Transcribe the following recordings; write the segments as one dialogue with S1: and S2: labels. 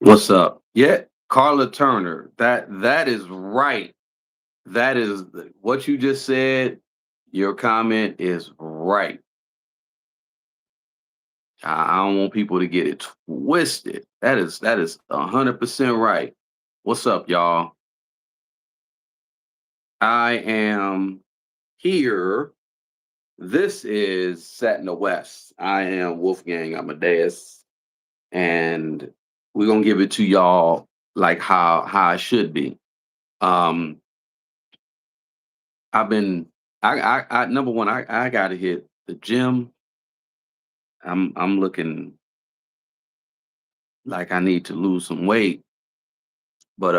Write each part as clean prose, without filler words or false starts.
S1: What's up? Yeah, Carla Turner. That is right. That is what you just said. Your comment is right. I don't want people to get it twisted. That is 100% right. What's up, y'all? I am here. This is Set in the West. I am Wolfgang Amadeus, and we're gonna give it to y'all like how it should be. Um, I've been I number one, I gotta hit the gym. I'm looking like I need to lose some weight, but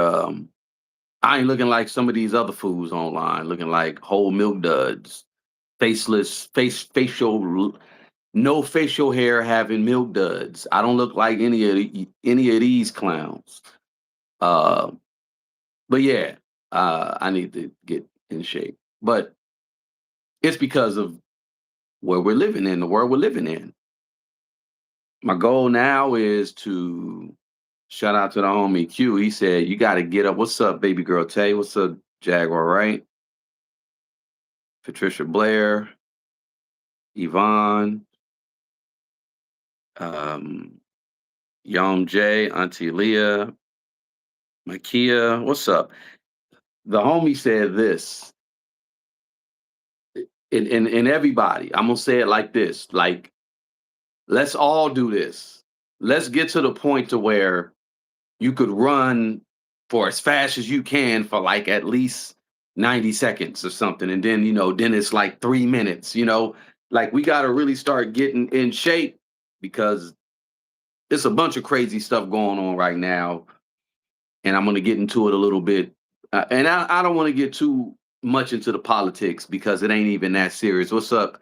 S1: I ain't looking like some of these other foods online, looking like whole milk duds, faceless, no facial hair having milk duds. I don't look like any of these clowns. Uh, but yeah, I need to get in shape. But it's because of where we're living in, the world we're living in. My goal now is to shout out to the homie Q. He said, "You got to get up." What's up, baby girl Tay? What's up, Jaguar, right? Patricia Blair, Yvonne, um, Young J, Auntie Leah, Makia. What's up? The homie said this, in everybody. I'm going to say it like this, like, let's all do this. Let's get to the point to where you could run for as fast as you can for like at least 90 seconds or something. And then, then it's like 3 minutes. Like we got to really start getting in shape because it's a bunch of crazy stuff going on right now. And I'm going to get into it a little bit. And I don't want to get too much into the politics because it ain't even that serious. What's up,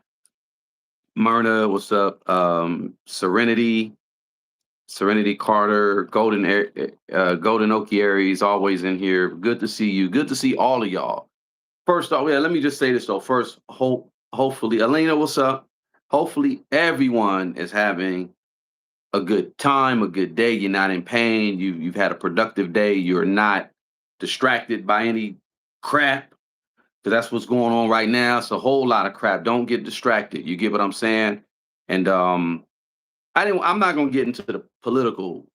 S1: Myrna? What's up, Serenity? Serenity Carter, Golden Okieri always in here. Good to see you. Good to see all of y'all. First off, yeah, let me just say this though. First, hopefully, Elena, what's up? Hopefully, everyone is having a good time, a good day. You're not in pain. You've had a productive day. You're not distracted by any crap because that's what's going on right now. It's a whole lot of crap. Don't get distracted. You get what I'm saying? And I'm not gonna get into the political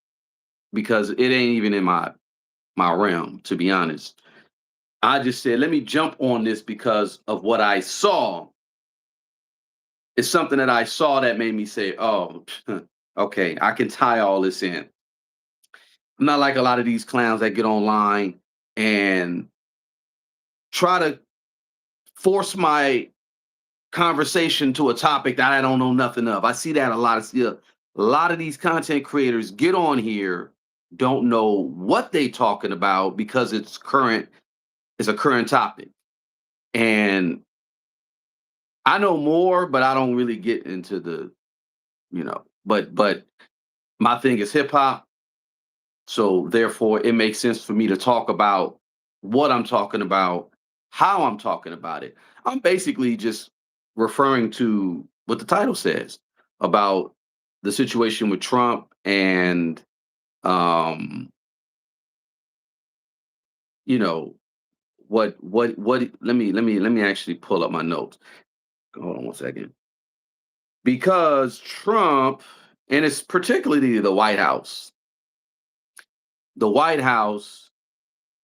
S1: because it ain't even in my realm, to be honest. I just said, let me jump on this because of what I saw. It's something that I saw that made me say, oh, okay, I can tie all this in. I'm not like a lot of these clowns that get online and try to force my conversation to a topic that I don't know nothing of. I see that a lot. A lot of these content creators get on here, don't know what they talking about because it's a current topic. And I know more, but I don't really get into but my thing is hip hop. So therefore it makes sense for me to talk about what I'm talking about, how I'm talking about it. I'm basically just referring to what the title says about the situation with Trump and um, you know, what let me actually pull up my notes. Hold on one second. Because Trump, and it's particularly the White House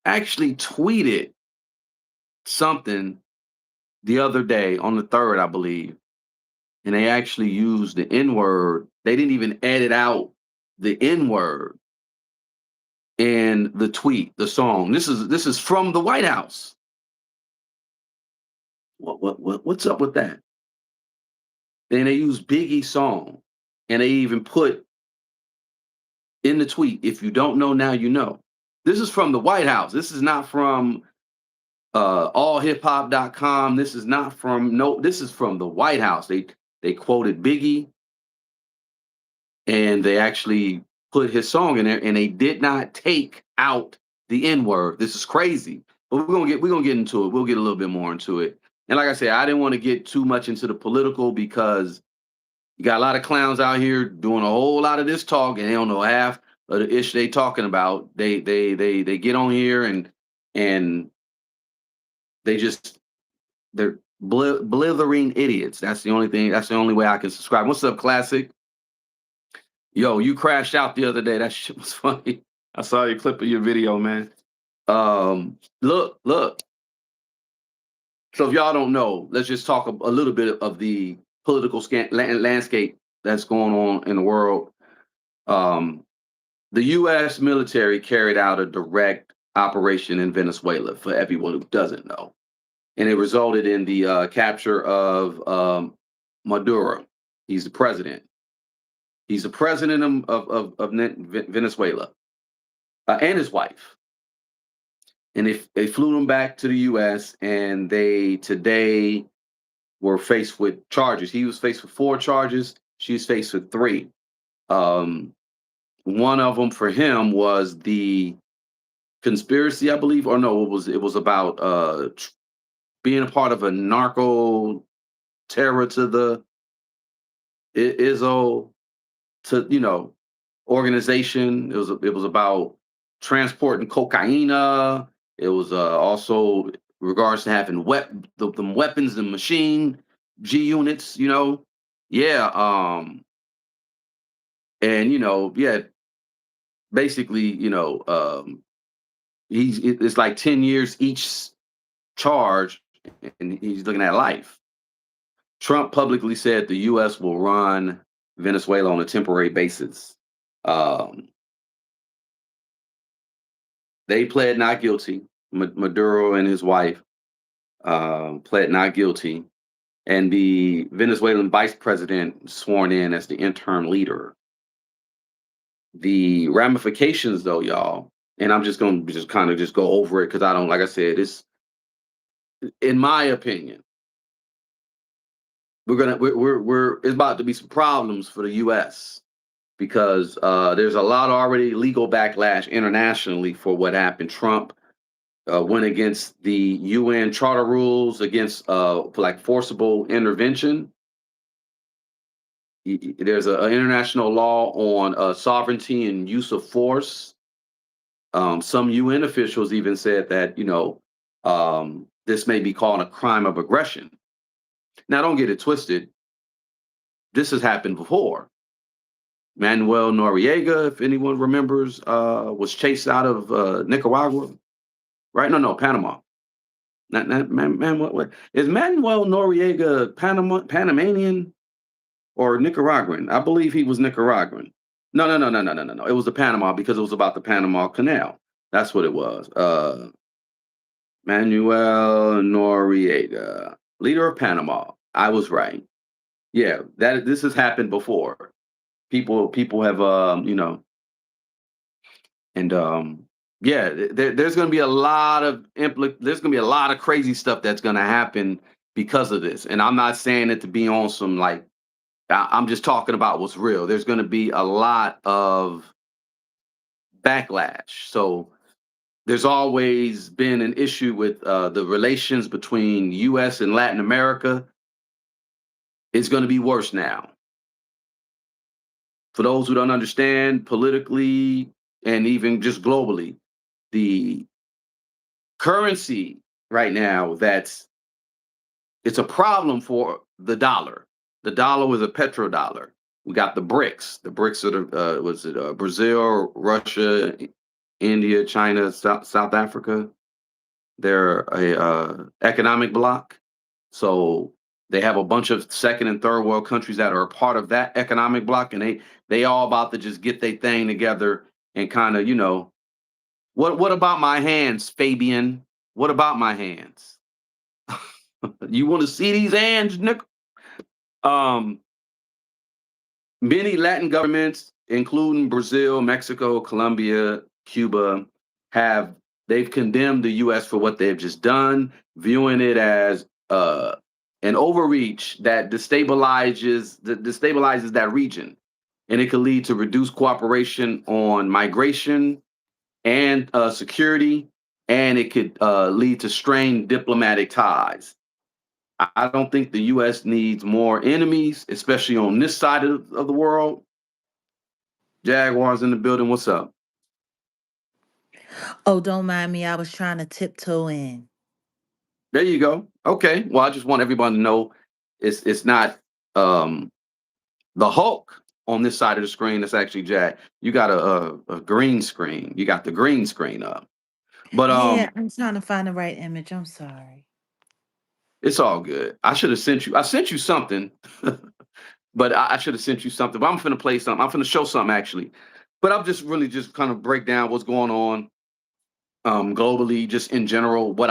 S1: actually tweeted something the other day on the 3rd, I believe, and they actually used the N word. They didn't even edit out the N word in the tweet, the song. This is from the White House. What's up with that? And they used Biggie's song, and they even put in the tweet, if you don't know now, you know. This is from the White House. This is not from allhiphop.com. This is not from no, this is from the White House. They quoted Biggie and they actually put his song in there and they did not take out the N-word. This is crazy. But we're gonna get into it. We'll get a little bit more into it. And like I said, I didn't want to get too much into the political because you got a lot of clowns out here doing a whole lot of this talk and they don't know half. of the ish they talking about, they get on here and they just they're blithering idiots. That's the only thing. That's the only way I can subscribe. What's up, Classic? Yo, you crashed out the other day. That shit was funny. I saw your clip of your video, man. Look. So if y'all don't know, let's just talk a little bit of the political landscape that's going on in the world. The U.S. military carried out a direct operation in Venezuela, for everyone who doesn't know, and it resulted in the capture of Maduro. He's the president. He's the president of Venezuela, and his wife. And they flew him back to the U.S. and they today were faced with charges. He was faced with 4 charges. She's faced with 3. One of them for him was the conspiracy, I believe, or no, it was about being a part of a narco terror to the ISO to organization. It was about transporting cocaine. It was also regards to having the weapons and machine G units. Yeah. And yeah, basically, it's like 10 years each charge, and he's looking at life. Trump publicly said the U.S. will run Venezuela on a temporary basis. They pled not guilty. Maduro and his wife pled not guilty, and the Venezuelan vice president sworn in as the interim leader. The ramifications, though, y'all, and I'm just going to just kind of just go over it because I don't, like I said, it's, in my opinion, it's about to be some problems for the U.S. because there's a lot already legal backlash internationally for what happened. Trump went against the UN charter rules against for like forcible intervention. There's an international law on sovereignty and use of force. Some UN officials even said that this may be called a crime of aggression. Now, don't get it twisted. This has happened before. Manuel Noriega, if anyone remembers, was chased out of Nicaragua, right? No, Panama. Not what is Manuel Noriega Panamanian or Nicaraguan? I believe he was Nicaraguan. No. It was the Panama because it was about the Panama Canal. That's what it was. Manuel Noriega, leader of Panama. I was right. Yeah, this has happened before. People have and yeah, there's going to be a lot of there's going to be a lot of crazy stuff that's going to happen because of this. And I'm not saying it to be on some I'm just talking about what's real. There's going to be a lot of backlash. So there's always been an issue with the relations between U.S. and Latin America. It's going to be worse now. For those who don't understand politically and even just globally, the currency right now it's a problem for the dollar. The dollar was a petrodollar. We got the BRICS. The BRICS are Brazil, Russia, India, China, South Africa. They're a economic bloc. So they have a bunch of second and third world countries that are a part of that economic bloc, and they all about to just get their thing together and kind of, what about my hands, Fabian? What about my hands? You want to see these hands, Nick? Many Latin governments, including Brazil, Mexico, Colombia, Cuba, they've condemned the U.S. for what they've just done, viewing it as an overreach that destabilizes that region, and it could lead to reduced cooperation on migration and security, and it could lead to strained diplomatic ties. I don't think the U.S. needs more enemies, especially on this side of the world. Jaguars in the building. What's up?
S2: Oh, don't mind me. I was trying to tiptoe in.
S1: There you go. Okay. Well, I just want everyone to know it's not um the Hulk on this side of the screen. That's actually Jack. You got a green screen. You got the green screen up. But
S2: Yeah, I'm trying to find the right image. I'm sorry.
S1: it's all good. I should have sent you. I sent you something, but I should have sent you something. But I'm finna play something. I'm finna show something actually. But I'll just really just kind of break down what's going on globally, just in general, what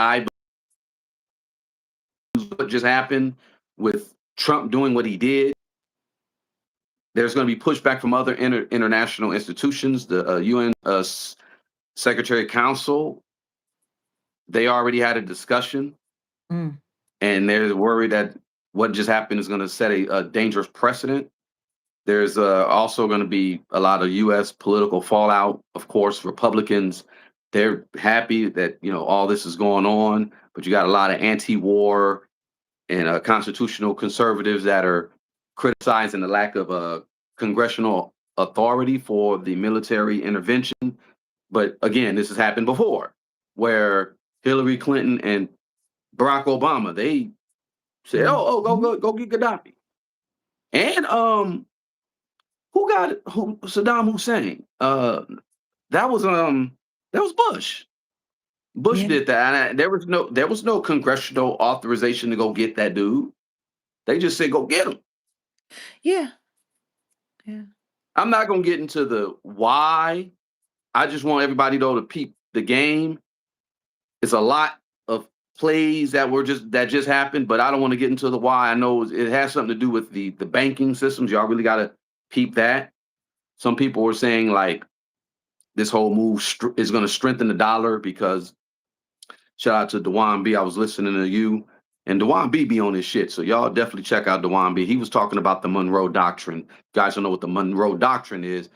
S1: just happened with Trump doing what he did. There's going to be pushback from other international institutions. The UN Secretary Council, they already had a discussion,
S2: Mm,
S1: and they're worried that what just happened is going to set a dangerous precedent. There's also going to be a lot of U.S. political fallout. Of course, Republicans, they're happy that all this is going on, but you got a lot of anti-war and constitutional conservatives that are criticizing the lack of congressional authority for the military intervention. But again, this has happened before, where Hillary Clinton and Barack Obama, they said,
S2: mm,
S1: "Oh,
S2: mm.
S1: go get Gaddafi," and who got it? Who Saddam Hussein? That was that was Bush. Bush
S2: Yeah,
S1: did that. And there was no congressional authorization to go get that dude. They just said go get him.
S2: yeah, yeah.
S1: I'm not gonna get into the why. I just want everybody though to peep the game. It's a lot of plays that just happened, but I don't want to get into the why. I know it has something to do with the banking systems. Y'all really got to peep that. Some people were saying like this whole move is going to strengthen the dollar because shout out to Dewan B. I was listening to you, and Dewan B be on this shit. So y'all definitely check out Dewan B. He was talking about the Monroe Doctrine. You guys don't know what the Monroe Doctrine is.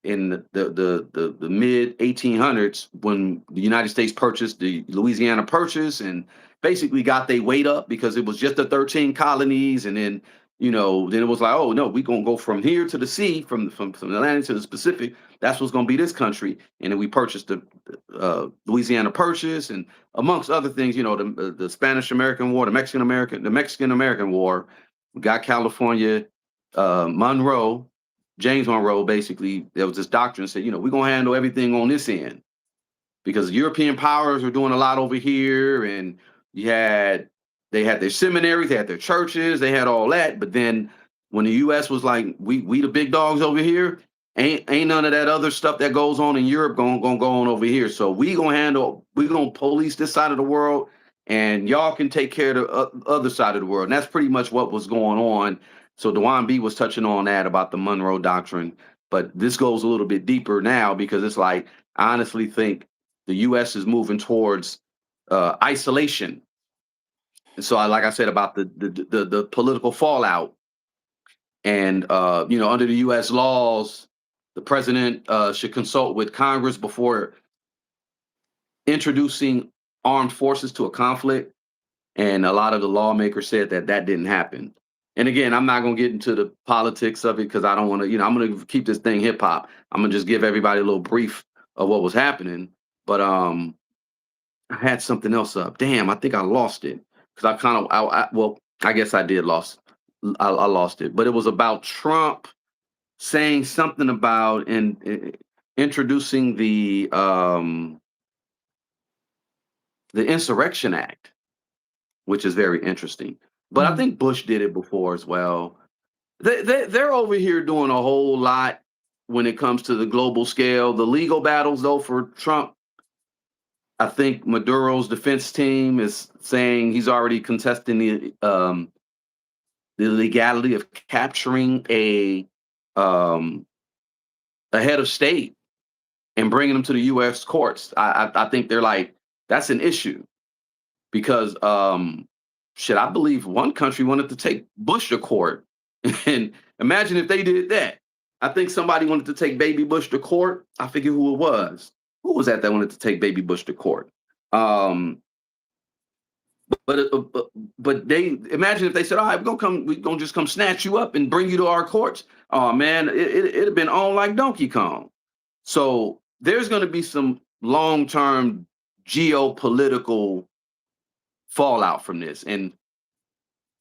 S1: In the mid 1800s when the United States purchased the Louisiana Purchase and basically got their weight up because it was just the 13 colonies, and then then it was like, oh no, we're gonna go from here to the sea, from the Atlantic to the Pacific. That's what's gonna be this country. And then we purchased the Louisiana Purchase, and amongst other things, the Spanish American War, the Mexican American War. We got California, Monroe, James Monroe. Basically, there was this doctrine said, we're gonna handle everything on this end because European powers were doing a lot over here, and you had they had their seminaries, they had their churches, they had all that. But then when the U.S. was like, we the big dogs over here, ain't none of that other stuff that goes on in Europe gonna go on over here. So we gonna police this side of the world, and y'all can take care of the other side of the world. And that's pretty much what was going on. So Dewan B was touching on that about the Monroe Doctrine, but this goes a little bit deeper now because it's like I honestly think the U.S. is moving towards isolation. And so, like I said about the political fallout, and under the U.S. laws, the president should consult with Congress before introducing armed forces to a conflict. And a lot of the lawmakers said that that didn't happen. And again, I'm not going to get into the politics of it because I don't want to, I'm going to keep this thing hip hop. I'm going to just give everybody a little brief of what was happening. But I had something else up. Damn, I think I lost it because well, I guess I did lost. I lost it, but it was about Trump saying something about introducing the Insurrection Act, which is very interesting. But I
S2: Mm,
S1: think Bush did it before as well. They're over here doing a whole lot when it comes to the global scale. The legal battles, though, for Trump, I think Maduro's defense team is saying he's already contesting the legality of capturing um, a head of state and bringing them to the U.S. courts. I think they're like that's an issue because shit, I believe one country wanted to take Bush to court, and imagine if they did that. I think somebody wanted to take Baby Bush to court. I forget who it was. Who was that wanted to take Baby Bush to court? Um, But they imagine if they said, "All right, we're gonna just come snatch you up and bring you to our courts." Oh man, it'd have been on like Donkey Kong. So there's going to be some long-term geopolitical fallout from this, and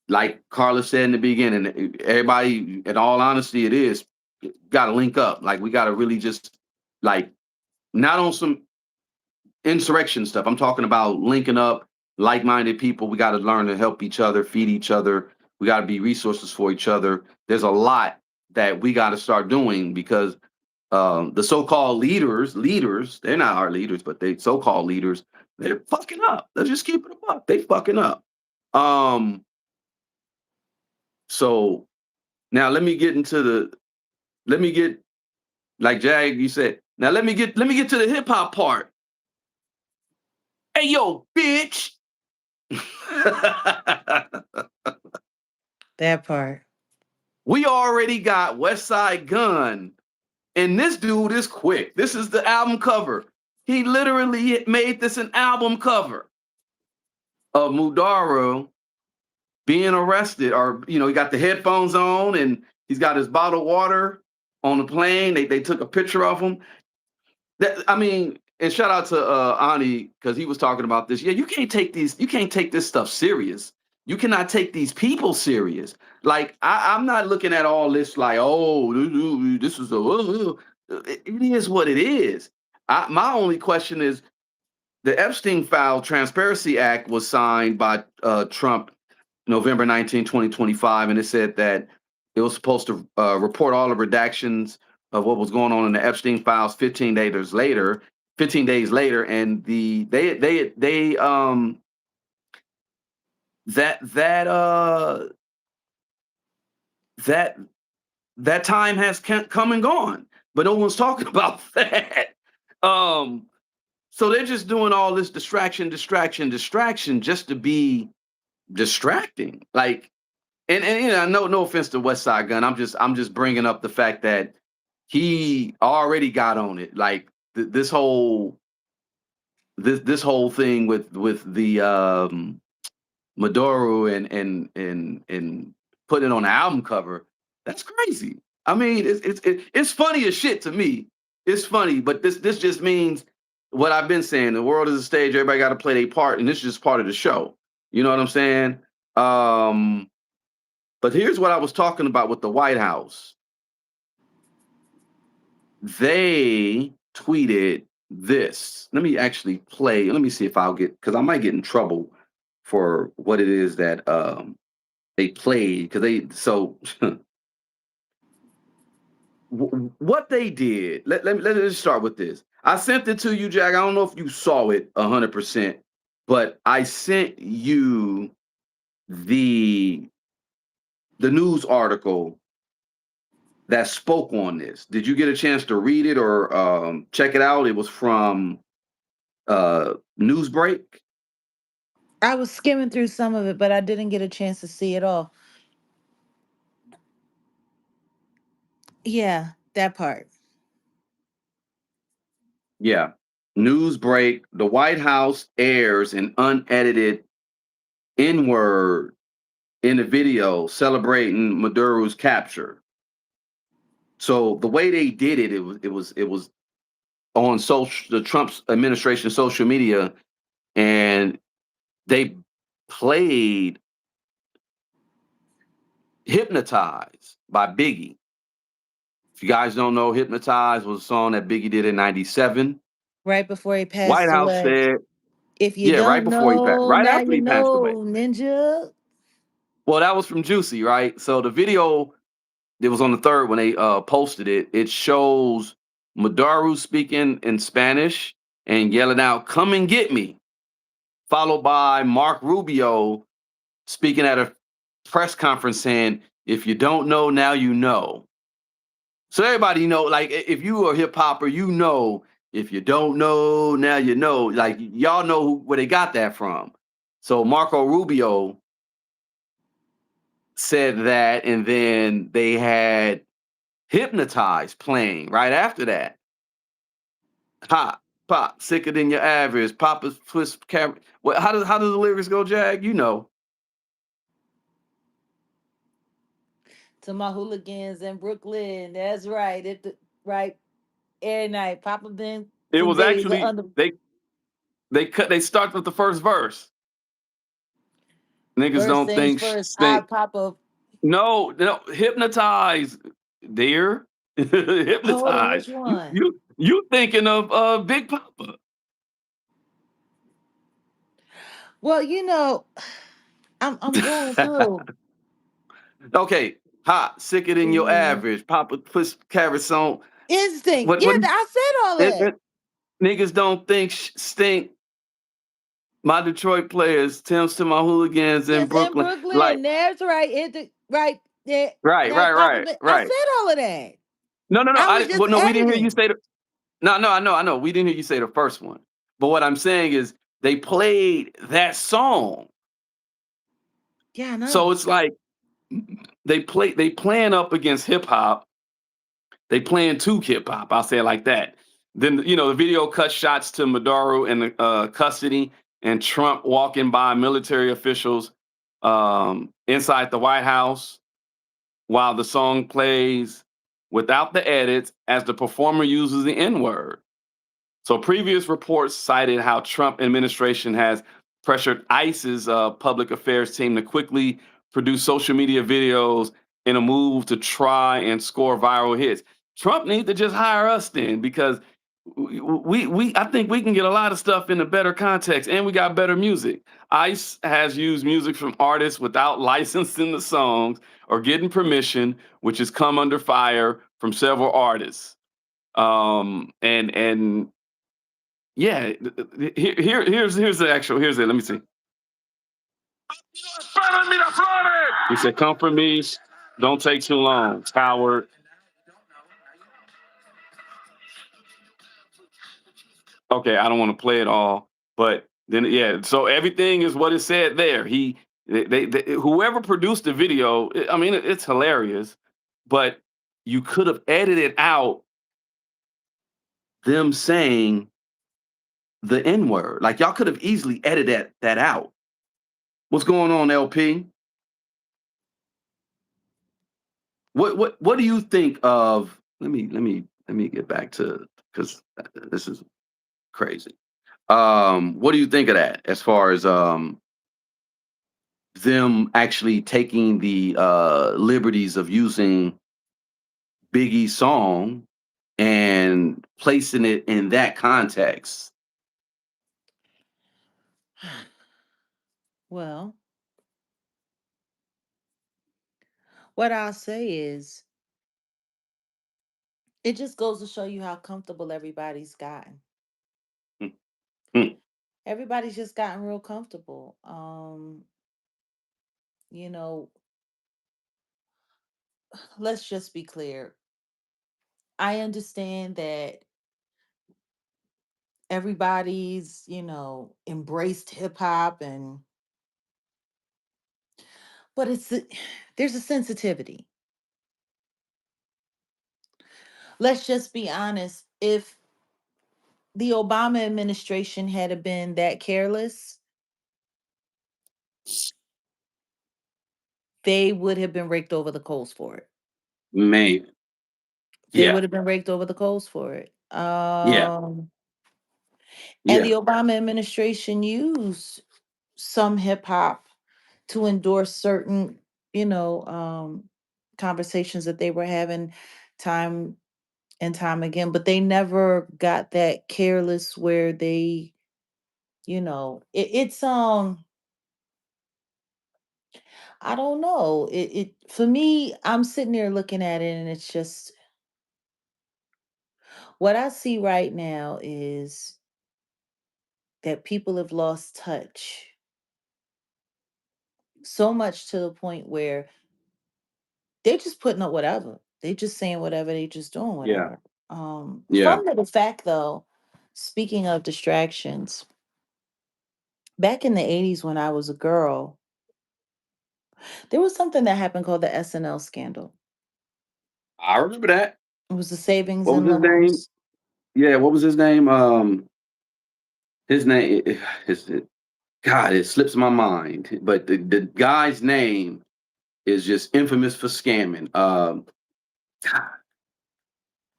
S1: like Carla said in the beginning, everybody, in all honesty, it is got to link up. Like we got to really just like not on some insurrection stuff. I'm talking about linking up like-minded people. We got to learn to help each other, feed each other. We got to be resources for each other. There's a lot that we got to start doing because the so-called leaders, they're not our leaders, but they so-called leaders, they're fucking up. Let's just keep it up. They fucking up. Um, so now let me get like Jag, you said, now let me get to the hip hop part. Hey yo, bitch.
S2: That part.
S1: We already got West Side Gun, and this dude is quick. This is the album cover. He literally made this an album cover of Maduro being arrested, or he got the headphones on and he's got his bottled water on the plane. They took a picture of him. And shout out to Ani because he was talking about this. Yeah, you can't take this stuff serious. You cannot take these people serious. Like I'm not looking at all this like, oh, this is it is what it is. My only question is the Epstein File Transparency Act was signed by Trump November 19, 2025, and it said that it was supposed to report all the redactions of what was going on in the Epstein files 15 days later, and that that time has come and gone, but no one's talking about that. Um, so they're just doing all this distraction just to be distracting. Like, and no offense to West Side Gun, I'm just bringing up the fact that he already got on it. Like this whole thing with the Maduro and putting it on the album cover, that's crazy. I mean, it's funny as shit to me. It's funny, but this just means what I've been saying. The world is a stage. Everybody got to play their part, and this is just part of the show. You know what I'm saying? But here's what I was talking about with the White House. They tweeted this. Let me actually play. Let me see if I'll get, because I might get in trouble for what it is that they played. Because what they did. Let me just start with this. I sent it to you, Jack. I don't know if you saw it 100%, but I sent you the news article that spoke on this. Did you get a chance to read it or check it out? It was from Newsbreak.
S2: I was skimming through some of it, but I didn't get a chance to see it all. Yeah, that part.
S1: Yeah. Newsbreak. The White House airs an unedited N-word in the video celebrating Maduro's capture. So the way they did it, it was on the Trump's administration social media, and they played Hypnotize by Biggie. If you guys don't know, Hypnotize was a song that Biggie did in 97.
S2: Right before he
S1: White
S2: passed
S1: House
S2: away.
S1: said,
S2: If you
S1: yeah, right
S2: don't
S1: before he passed,
S2: know,
S1: right
S2: now
S1: after
S2: you
S1: he passed
S2: know,
S1: away.
S2: Ninja.
S1: Well, that was from Juicy, right? So the video, it was on the third when they posted it. It shows Maduro speaking in Spanish and yelling out, "Come and get me," followed by Mark Rubio speaking at a press conference saying, "If you don't know, now you know." So everybody know, like if you are a hip hopper, you know, if you don't know, now you know. Like y'all know where they got that from. So Marco Rubio said that, and then they had Hypnotize playing right after that. Ha. pop, sicker than your average. Papa's twist camera. What? How does the lyrics go, Jag? You know.
S2: To my hooligans in Brooklyn. That's right. Right every night. Papa been
S1: It
S2: some
S1: was
S2: days
S1: actually
S2: under
S1: they start with the first verse. Niggas
S2: first
S1: don't
S2: things
S1: think
S2: first. I
S1: stink.
S2: Papa.
S1: No, hypnotize, dear.
S2: Hold on,
S1: Hypnotize.
S2: which
S1: You
S2: one?
S1: you you thinking of Big Papa.
S2: Well, I'm going through
S1: Okay, hot, sicker than your
S2: Mhm.
S1: average. Papa puts carrots on.
S2: Instinct.
S1: What
S2: Yeah,
S1: what
S2: I said all
S1: it,
S2: that.
S1: it, niggas don't think stink. My Detroit players, Tim's to my hooligans in
S2: Yes, in
S1: Brooklyn. Like,
S2: Brooklyn. That's right. Right. Yeah.
S1: right,
S2: That's
S1: right,
S2: Papa
S1: right,
S2: been. I
S1: right.
S2: said all of that.
S1: No.
S2: I was just
S1: Well, no, we didn't hear you
S2: editing.
S1: say the. No, I know. We didn't hear you say the first one. But what I'm saying is they played that song.
S2: Yeah, I
S1: So
S2: know.
S1: it's like they playing up against hip hop. They playing to hip hop. I'll say it like that. Then the video cuts shots to Maduro in the custody and Trump walking by military officials inside the White House while the song plays without the edits as the performer uses the N word. So previous reports cited how Trump administration has pressured ICE's public affairs team to quickly produce social media videos in a move to try and score viral hits. Trump needs to just hire us then because we I think we can get a lot of stuff in a better context and we got better music. ICE has used music from artists without licensing the songs or getting permission, which has come under fire from several artists. And yeah, here's the actual. Here's it. Let me see. He said, "Come for me. Don't take too long, coward." Okay, I don't want to play it all, but then yeah. So everything is what it said there. Whoever produced the video. I mean, it's hilarious, but you could have edited out them saying the N word. Like y'all could have easily edited that out. What's going on, LP? What do you think of? Let me get back to because this is crazy. What do you think of that as far as them actually taking the liberties of using Biggie's song and placing it in that context?
S2: Well, what I'll say is it just goes to show you how comfortable everybody's gotten.
S1: Mm, mm.
S2: Everybody's just gotten real comfortable. You know, let's just be clear. I understand that everybody's, embraced hip hop but there's a sensitivity. Let's just be honest. If the Obama administration had been that careless, they would have been raked over the coals for it.
S1: Man,
S2: They
S1: yeah,
S2: would have been raked over the coals for it.
S1: yeah,
S2: And the
S1: yeah,
S2: Obama administration used some hip hop to endorse certain, you know, um, conversations that they were having time and time again, but they never got that careless where they, it's I don't know. It for me, I'm sitting there looking at it and it's just what I see right now is that people have lost touch so much to the point where they're just putting up whatever. They just saying whatever, they just doing
S1: yeah,
S2: whatever.
S1: yeah.
S2: Fun little fact though, speaking of distractions, back in the 80s when I was a girl, there was something that happened called the SNL scandal.
S1: I remember that.
S2: It was the savings
S1: What was
S2: and
S1: his name?
S2: loans.
S1: Yeah, what was his name? his name, his God, it slips my mind. But the guy's name is just infamous for scamming. God,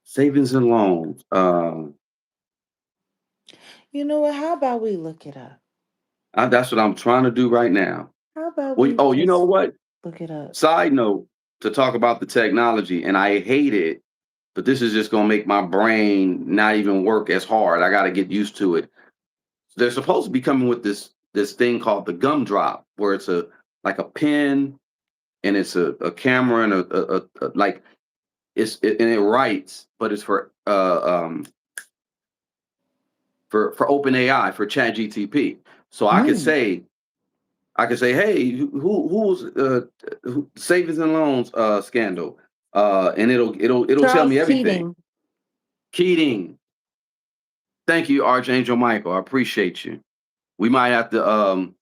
S1: savings and loans.
S2: You know what? How about we look it up?
S1: That's what I'm trying to do right now.
S2: How about
S1: Well,
S2: we
S1: oh, you know
S2: just
S1: what?
S2: look it up?
S1: Side note to talk about the technology, and I hate it, but this is just gonna make my brain not even work as hard. I got to get used to it. They're supposed to be coming with this thing called the gumdrop, where it's a like a pen and it's a camera and like and it writes, but it's for open AI for chat GTP. So
S2: Mm.
S1: I could say, hey, who's savings and loans scandal, and it'll tell
S2: Charles
S1: me everything.
S2: Keating.
S1: Keating, thank you, Archangel Michael. I appreciate you. We might have to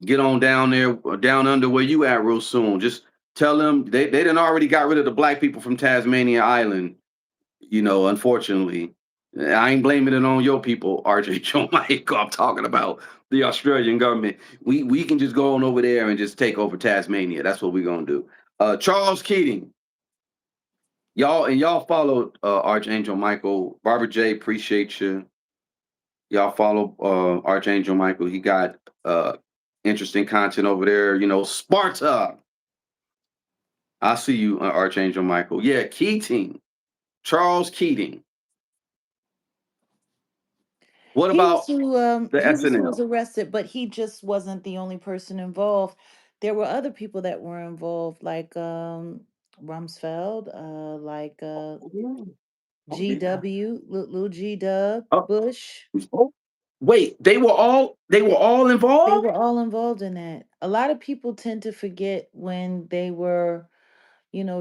S1: get on down there, down under where you at real soon. Just tell them they done already got rid of the black people from Tasmania Island. Unfortunately, I ain't blaming it on your people, Archangel Michael. I'm talking about the Australian government. We can just go on over there and just take over Tasmania. That's what we're gonna do. Charles Keating, y'all followed Archangel Michael. Barbara J, appreciate you. Y'all follow Archangel Michael. He got interesting content over there. Sparta. I see you, Archangel Michael. Yeah, Keating, Charles Keating. What about the
S2: He was who was
S1: SNL?
S2: arrested, but he just wasn't the only person involved. There were other people that were involved, like Rumsfeld,
S1: Yeah. Oh, yeah.
S2: GW, little G Dub,
S1: Oh,
S2: Bush.
S1: oh, wait, they were all
S2: They
S1: involved?
S2: were all involved in that. A lot of people tend to forget when they were,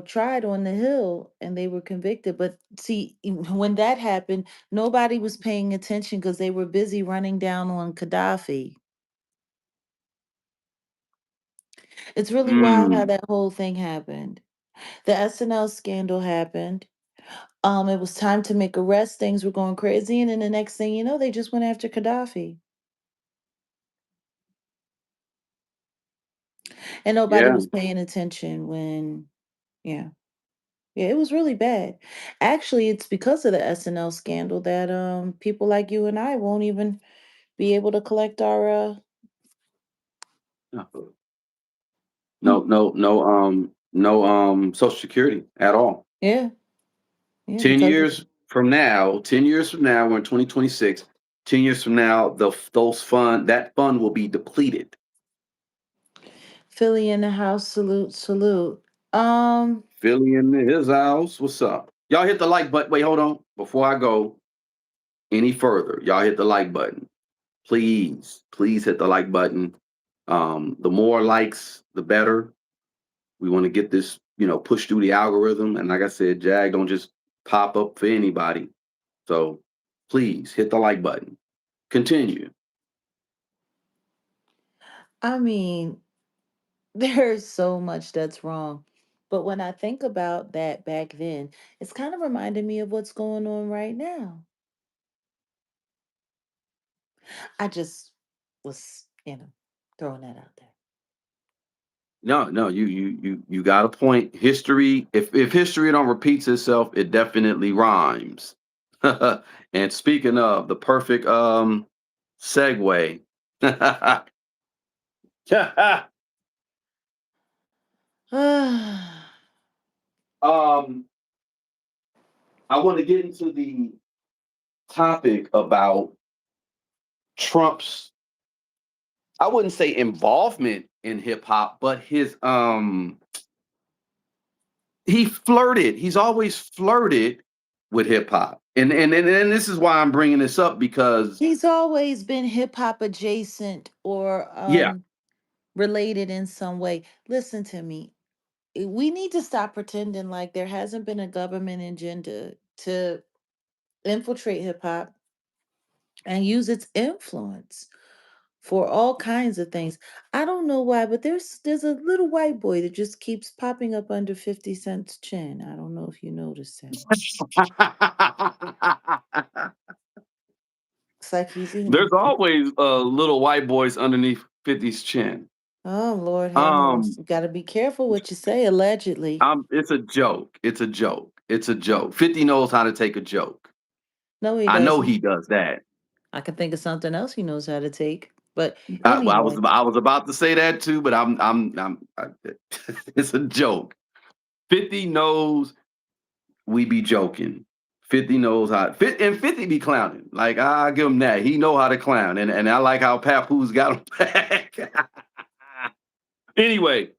S2: tried on the Hill and they were convicted. But see, when that happened, nobody was paying attention because they were busy running down on Gaddafi. It's really wild how
S1: Mm,
S2: that whole thing happened. The SNL scandal happened. It was time to make arrests. Things were going crazy, and then the next thing you know, they just went after Gaddafi, and nobody
S1: yeah.
S2: was paying attention when, yeah. Yeah, it was really bad. Actually, it's because of the SNL scandal that people like you and I won't even be able to collect our
S1: No, no, no, no, Social Security at all.
S2: yeah, yeah,
S1: 10
S2: because
S1: years from now, 10 years from now, we're in 2026. 10 years from now, that fund will be depleted.
S2: Philly in the house, salute, salute. Um,
S1: Philly in his house. What's up? Y'all hit the like button. Wait, hold on. Before I go any further, y'all hit the like button. Please hit the like button. The more likes, the better. We want to get this, pushed through the algorithm. And like I said, Jag don't just pop up for anybody. So please hit the like button. Continue.
S2: I mean, there's so much that's wrong. But when I think about that back then, it's kind of reminding me of what's going on right now. I just was, throwing that out there.
S1: No, no, you got a point. History, if history don't repeats itself, it definitely rhymes. And speaking of the perfect segue, um, I want to get into the topic about Trump's, I wouldn't say involvement in hip hop, but he flirted. He's always flirted with hip hop. And this is why I'm bringing this up because
S2: He's always been hip hop adjacent or
S1: yeah,
S2: related in some way. Listen to me. We need to stop pretending like there hasn't been a government agenda to infiltrate hip hop and use its influence for all kinds of things. I don't know why, but there's a little white boy that just keeps popping up under 50 Cent's chin. I don't know if you noticed that. looks like he's in.
S1: There's always little white boys underneath 50's chin.
S2: Oh Lord have
S1: Um,
S2: mercy. Got to be careful what you say. Allegedly.
S1: it's a joke. It's a joke. It's a joke. 50 knows how to take a joke.
S2: No, he
S1: I know
S2: doesn't.
S1: he does that.
S2: I can think of something else he knows how to take. But
S1: Well,
S2: anyway,
S1: I was about to say that too, but it's a joke. 50 knows we be joking. 50 knows how and 50 be clowning. Like I give him that. He know how to clown. And I like how Papoose got him back. Anyway,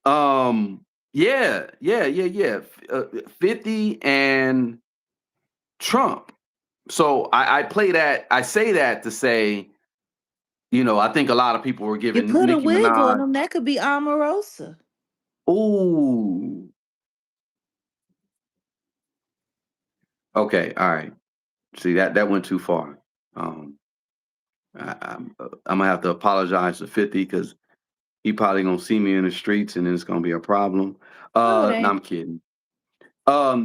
S1: yeah. 50 and Trump. So I play that, I say that to say, I think a lot of people were
S2: you
S1: giving
S2: put a
S1: Nicki
S2: wig on
S1: Minaj.
S2: him, that could be Omarosa.
S1: Ooh. Okay, all right. See that went too far. Um, I'm gonna have to apologize to 50 because he probably gonna see me in the streets and it's gonna be a problem.
S2: No, it
S1: No,
S2: ain't.
S1: I'm kidding.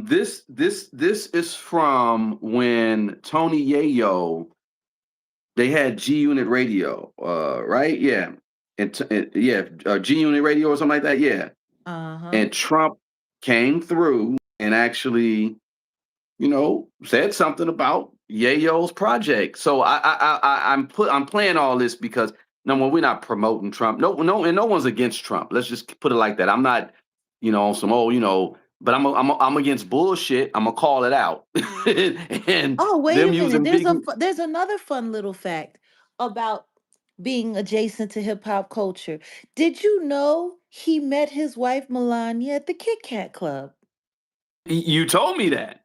S1: This is from when Tony Yayo, they had G Unit Radio, right? Yeah, G Unit Radio or something like that. Yeah,
S2: Uh-huh.
S1: and Trump came through and actually said something about Yayo's project. So I'm playing all this because no one, we're not promoting Trump. No, and no one's against Trump. Let's just put it like that. I'm not, on some but I'm against bullshit. I'm gonna call it out. And
S2: Oh, wait a
S1: them
S2: minute.
S1: using big.
S2: There's another fun little fact about being adjacent to hip hop culture. Did you know he met his wife Melania at the Kit Kat Club?
S1: You told me that.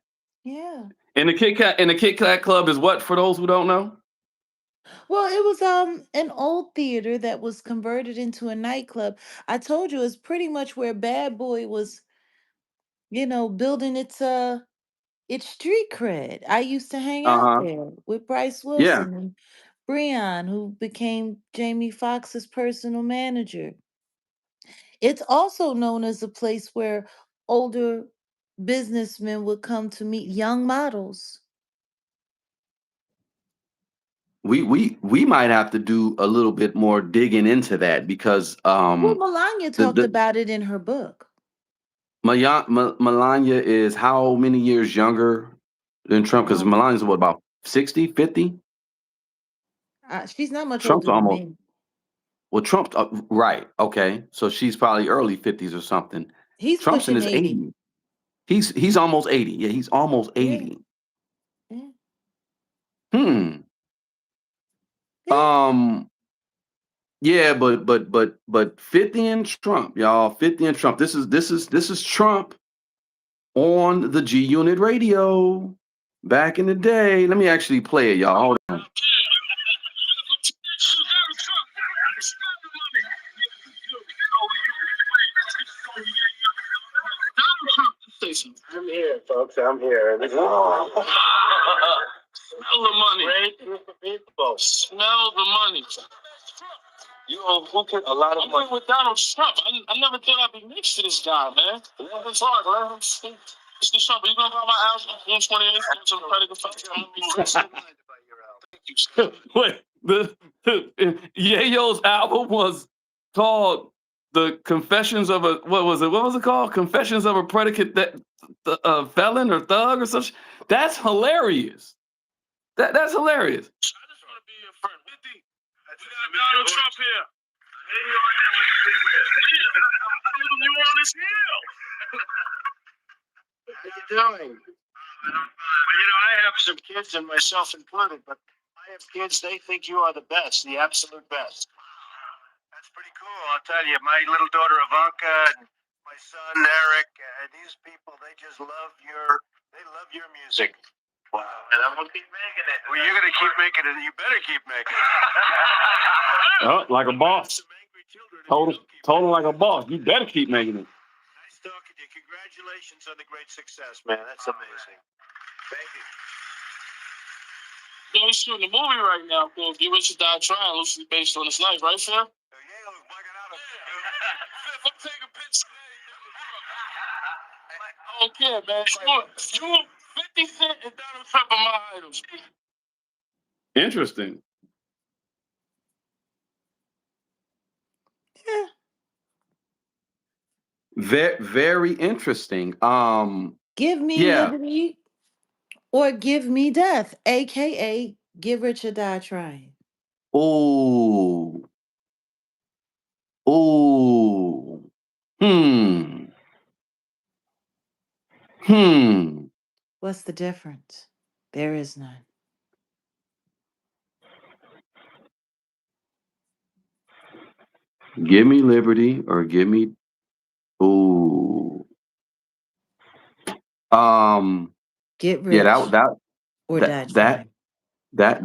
S2: Yeah.
S1: And the Kit Kat Club is what for those who don't know?
S2: Well, it was an old theater that was converted into a nightclub. I told you it's pretty much where Bad Boy was, building its street cred. I used to hang
S1: Uh
S2: out
S1: huh.
S2: there with Bryce
S1: Yeah.
S2: Wilson and Breon, who became Jamie Foxx's personal manager. It's also known as a place where older businessmen would come to meet young models.
S1: We might have to do a little bit more digging into that because
S2: Well, Melania talked
S1: the
S2: about it in her book.
S1: Melania is how many years younger than Trump? Because
S2: Um,
S1: Melania's what, about 60, 50?
S2: she's not much
S1: Trump's
S2: older than
S1: almost,
S2: me.
S1: well, Trump's right. Okay, so she's probably early 50s or something.
S2: He's
S1: Trump's in
S2: pushing
S1: his
S2: 80.
S1: 80s. He's almost 80. Yeah, he's almost
S2: Yeah.
S1: 80.
S2: Yeah.
S1: Hmm.
S2: Yeah.
S1: Um. Yeah, but 50 and Trump, y'all. 50 and Trump. This is Trump on the G Unit Radio back in the day. Let me actually play it, y'all. Hold on. I'm here, folks. I'm here. Smell the money. Smell the money. You know who can a lot of money with Donald Trump. I never thought I'd be next to this guy, man. It's hard, man. Mr. Trump, are you gonna buy my album? 128. Some credit Wait, Yayo's album was called "The Confessions of a" what was it? What was it called? "Confessions of a Predicate that Felon or Thug or such." That's hilarious. That's hilarious. I just want to be your friend. We got Donald Trump here. You on this hill? How you doing? I have some kids, and myself included, but I have kids. They think you are the best, the absolute best. That's pretty cool. I'll tell you, my little daughter Ivanka and my son Eric, these people, they just love your music. Wow. And I'm gonna keep making it. Well, you're gonna keep making it. You better keep making it. Oh, like a boss. Told him like a boss. You better keep making it. Nice talking to you. Congratulations on the great success, man. That's amazing. Thank you. Yo, he's shooting a movie right now called Get Rich or Die Trying, loosely based on his life, right, Phil? Yeah, look, bugging out. I'm taking pictures. I don't care, man. You 50 Cent and Donald Trump are my idols. Interesting.
S2: Yeah.
S1: Very interesting.
S2: Give me
S1: Yeah.
S2: liberty or give me death, aka get rich or die trying.
S1: Ooh. Ooh. Hmm. Hmm.
S2: What's the difference? There is none.
S1: Give me liberty or give me. Ooh. Um.
S2: Get
S1: Yeah. That
S2: rich
S1: that
S2: or
S1: that
S2: die
S1: that
S2: trying.
S1: that.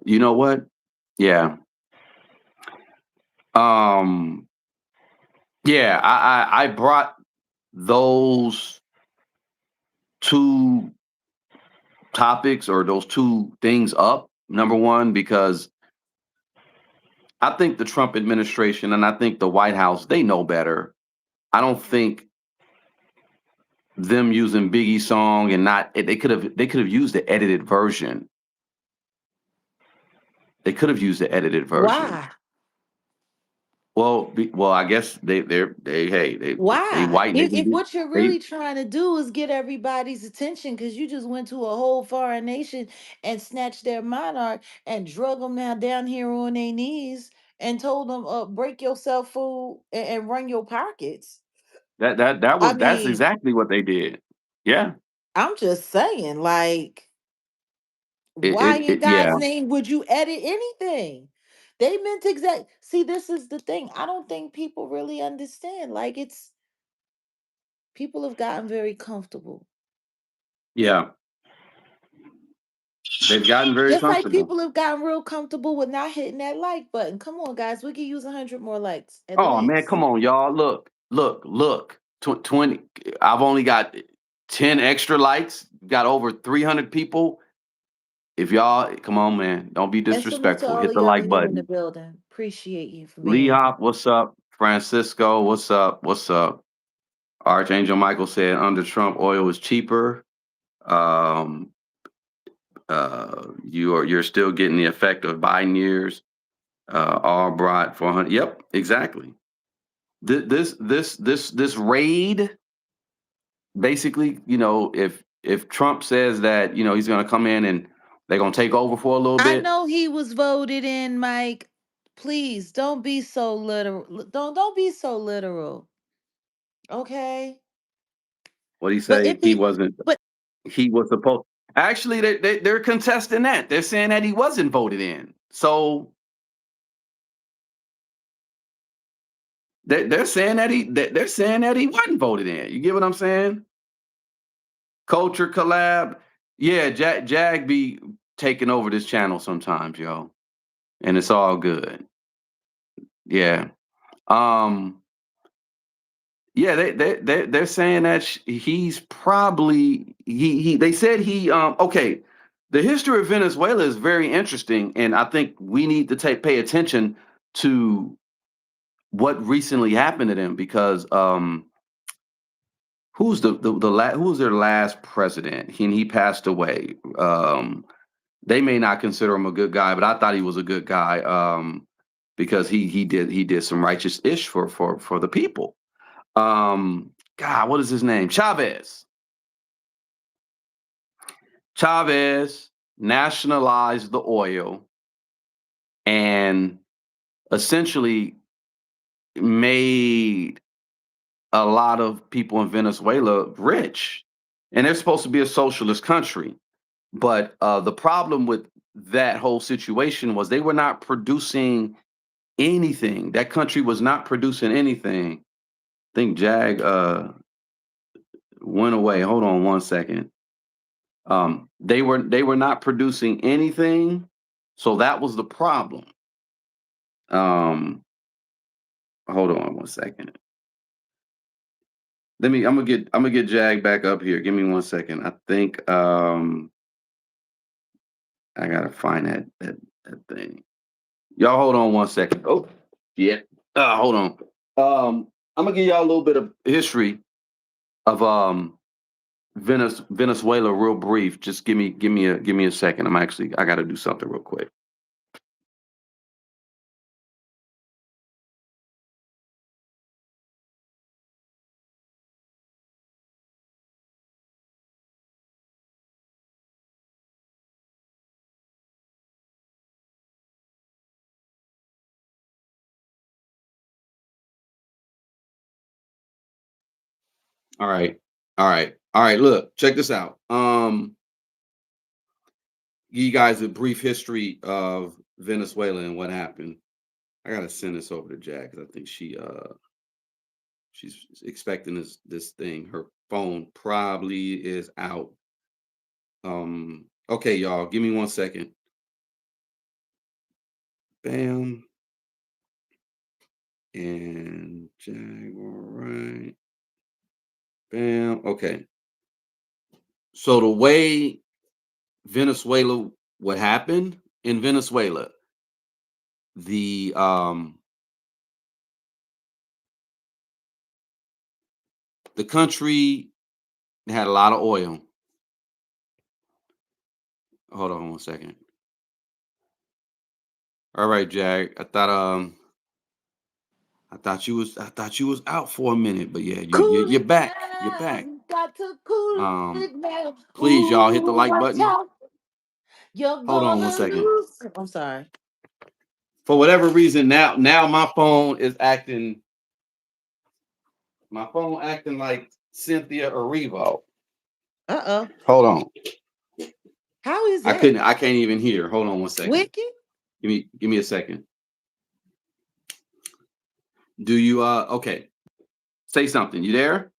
S1: You know what? Yeah. Um. Yeah. I brought those two topics or those two things up. Number one, because I think the Trump administration and I think the White House, they know better. I don't think them using Biggie's song and not they could have used the edited version. They could have used the edited version.
S2: Why?
S1: Well, I guess they hey they
S2: Why?
S1: white
S2: If what you're
S1: they
S2: really trying to do is get everybody's attention because you just went to a whole foreign nation and snatched their monarch and drug them down here on their knees and told them, break yourself, fool, and run your pockets.
S1: that
S2: I
S1: that's
S2: mean,
S1: exactly what they did. Yeah.
S2: I'm just saying, like, why in
S1: Yeah.
S2: God's name would you edit anything? They meant exact. See, this is the thing. I don't think people really understand. Like, it's people have gotten very comfortable.
S1: Yeah. They've gotten very
S2: Just like
S1: comfortable.
S2: people have gotten real comfortable with not hitting that like button. Come on, guys. We could use 100 more likes at
S1: Oh man,
S2: least.
S1: come on, y'all. Look. 20. I've only got 10 extra likes. Got over 300 people. If y'all, come on, man, don't be
S2: And salute to
S1: disrespectful.
S2: all
S1: Hit
S2: of
S1: the
S2: y'all
S1: like
S2: here in the
S1: button.
S2: building. Appreciate you for
S1: Lee
S2: being here.
S1: Hop, what's up? Francisco, what's up? What's up? Archangel Michael said under Trump, oil is cheaper. Um, you're still getting the effect of Biden years. All brought 400. Yep, exactly. This raid basically, if Trump says that, he's going to come in and they're going to take over for a little
S2: I
S1: bit.
S2: know he was voted in, Mike. Please don't be so literal. Don't be so literal. Okay?
S1: What do you
S2: But
S1: say?
S2: if he but
S1: He was supposed. Actually, they're contesting that. They're saying that he wasn't voted in. So they're saying they're saying that he wasn't voted in. You get what I'm saying? Culture collab. Yeah, Jag be taking over this channel sometimes, yo, and it's all good. Yeah. Um. Yeah, they're saying that he's probably he. They said he. Okay, the history of Venezuela is very interesting, and I think we need to pay attention to what recently happened to them because who was their last president? He passed away. They may not consider him a good guy, but I thought he was a good guy because he did some righteous ish for the people. God, what is his name? Chavez nationalized the oil and essentially made a lot of people in Venezuela rich. And they're supposed to be a socialist country. But the problem with that whole situation was they were not producing anything. That country was not producing anything. I think Jag went away. Hold on one second. They were not producing anything, so that was the problem. Um, hold on one second. I'm gonna get Jag back up here. Give me one second. I think I gotta find that thing. Y'all hold on one second. Oh, yeah. Hold on. I'm gonna give y'all a little bit of history of Venezuela real brief. Just give me a second. I got to do something real quick. All right. All right. All right. Look, check this out. You guys a brief history of Venezuela and what happened. I gotta send this over to Jack because I think she's expecting this thing. Her phone probably is out. Okay, y'all, give me 1 second. Bam. And Jag, all right. Bam. Okay. So the way Venezuela, what happened in Venezuela, the the country had a lot of oil. Hold on 1 second. All right, Jag. I thought you was out for a minute, but yeah,
S2: Cool
S1: you're
S2: it
S1: back. You're back.
S2: down, got to cool
S1: Um,
S2: it down.
S1: please, y'all, hit the
S2: Ooh,
S1: like
S2: watch
S1: button.
S2: out, you're
S1: Hold on one
S2: gonna
S1: second.
S2: lose. I'm sorry.
S1: For whatever reason, now my phone is acting. My phone acting like Cynthia Erivo.
S2: Uh-oh.
S1: Hold on.
S2: How is
S1: I
S2: that?
S1: couldn't. I can't even hear. Hold on 1 second.
S2: Wicked?
S1: Give me a second. Do you okay? Say something. You there?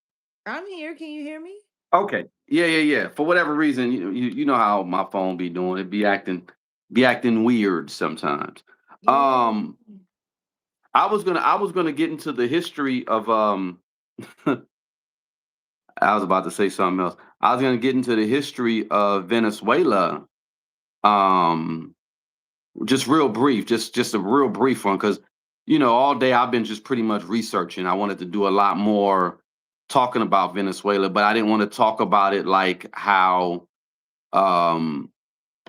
S2: I'm here. Can you hear me?
S1: Okay. Yeah. For whatever reason, you know how my phone be doing. It be acting weird sometimes.
S2: Yeah.
S1: Um, I was gonna get into the history of I was about to say something else. I was gonna get into the history of Venezuela. Um, just real brief, just a real brief one, because all day I've been just pretty much researching. I wanted to do a lot more talking about Venezuela, but I didn't want to talk about it like how um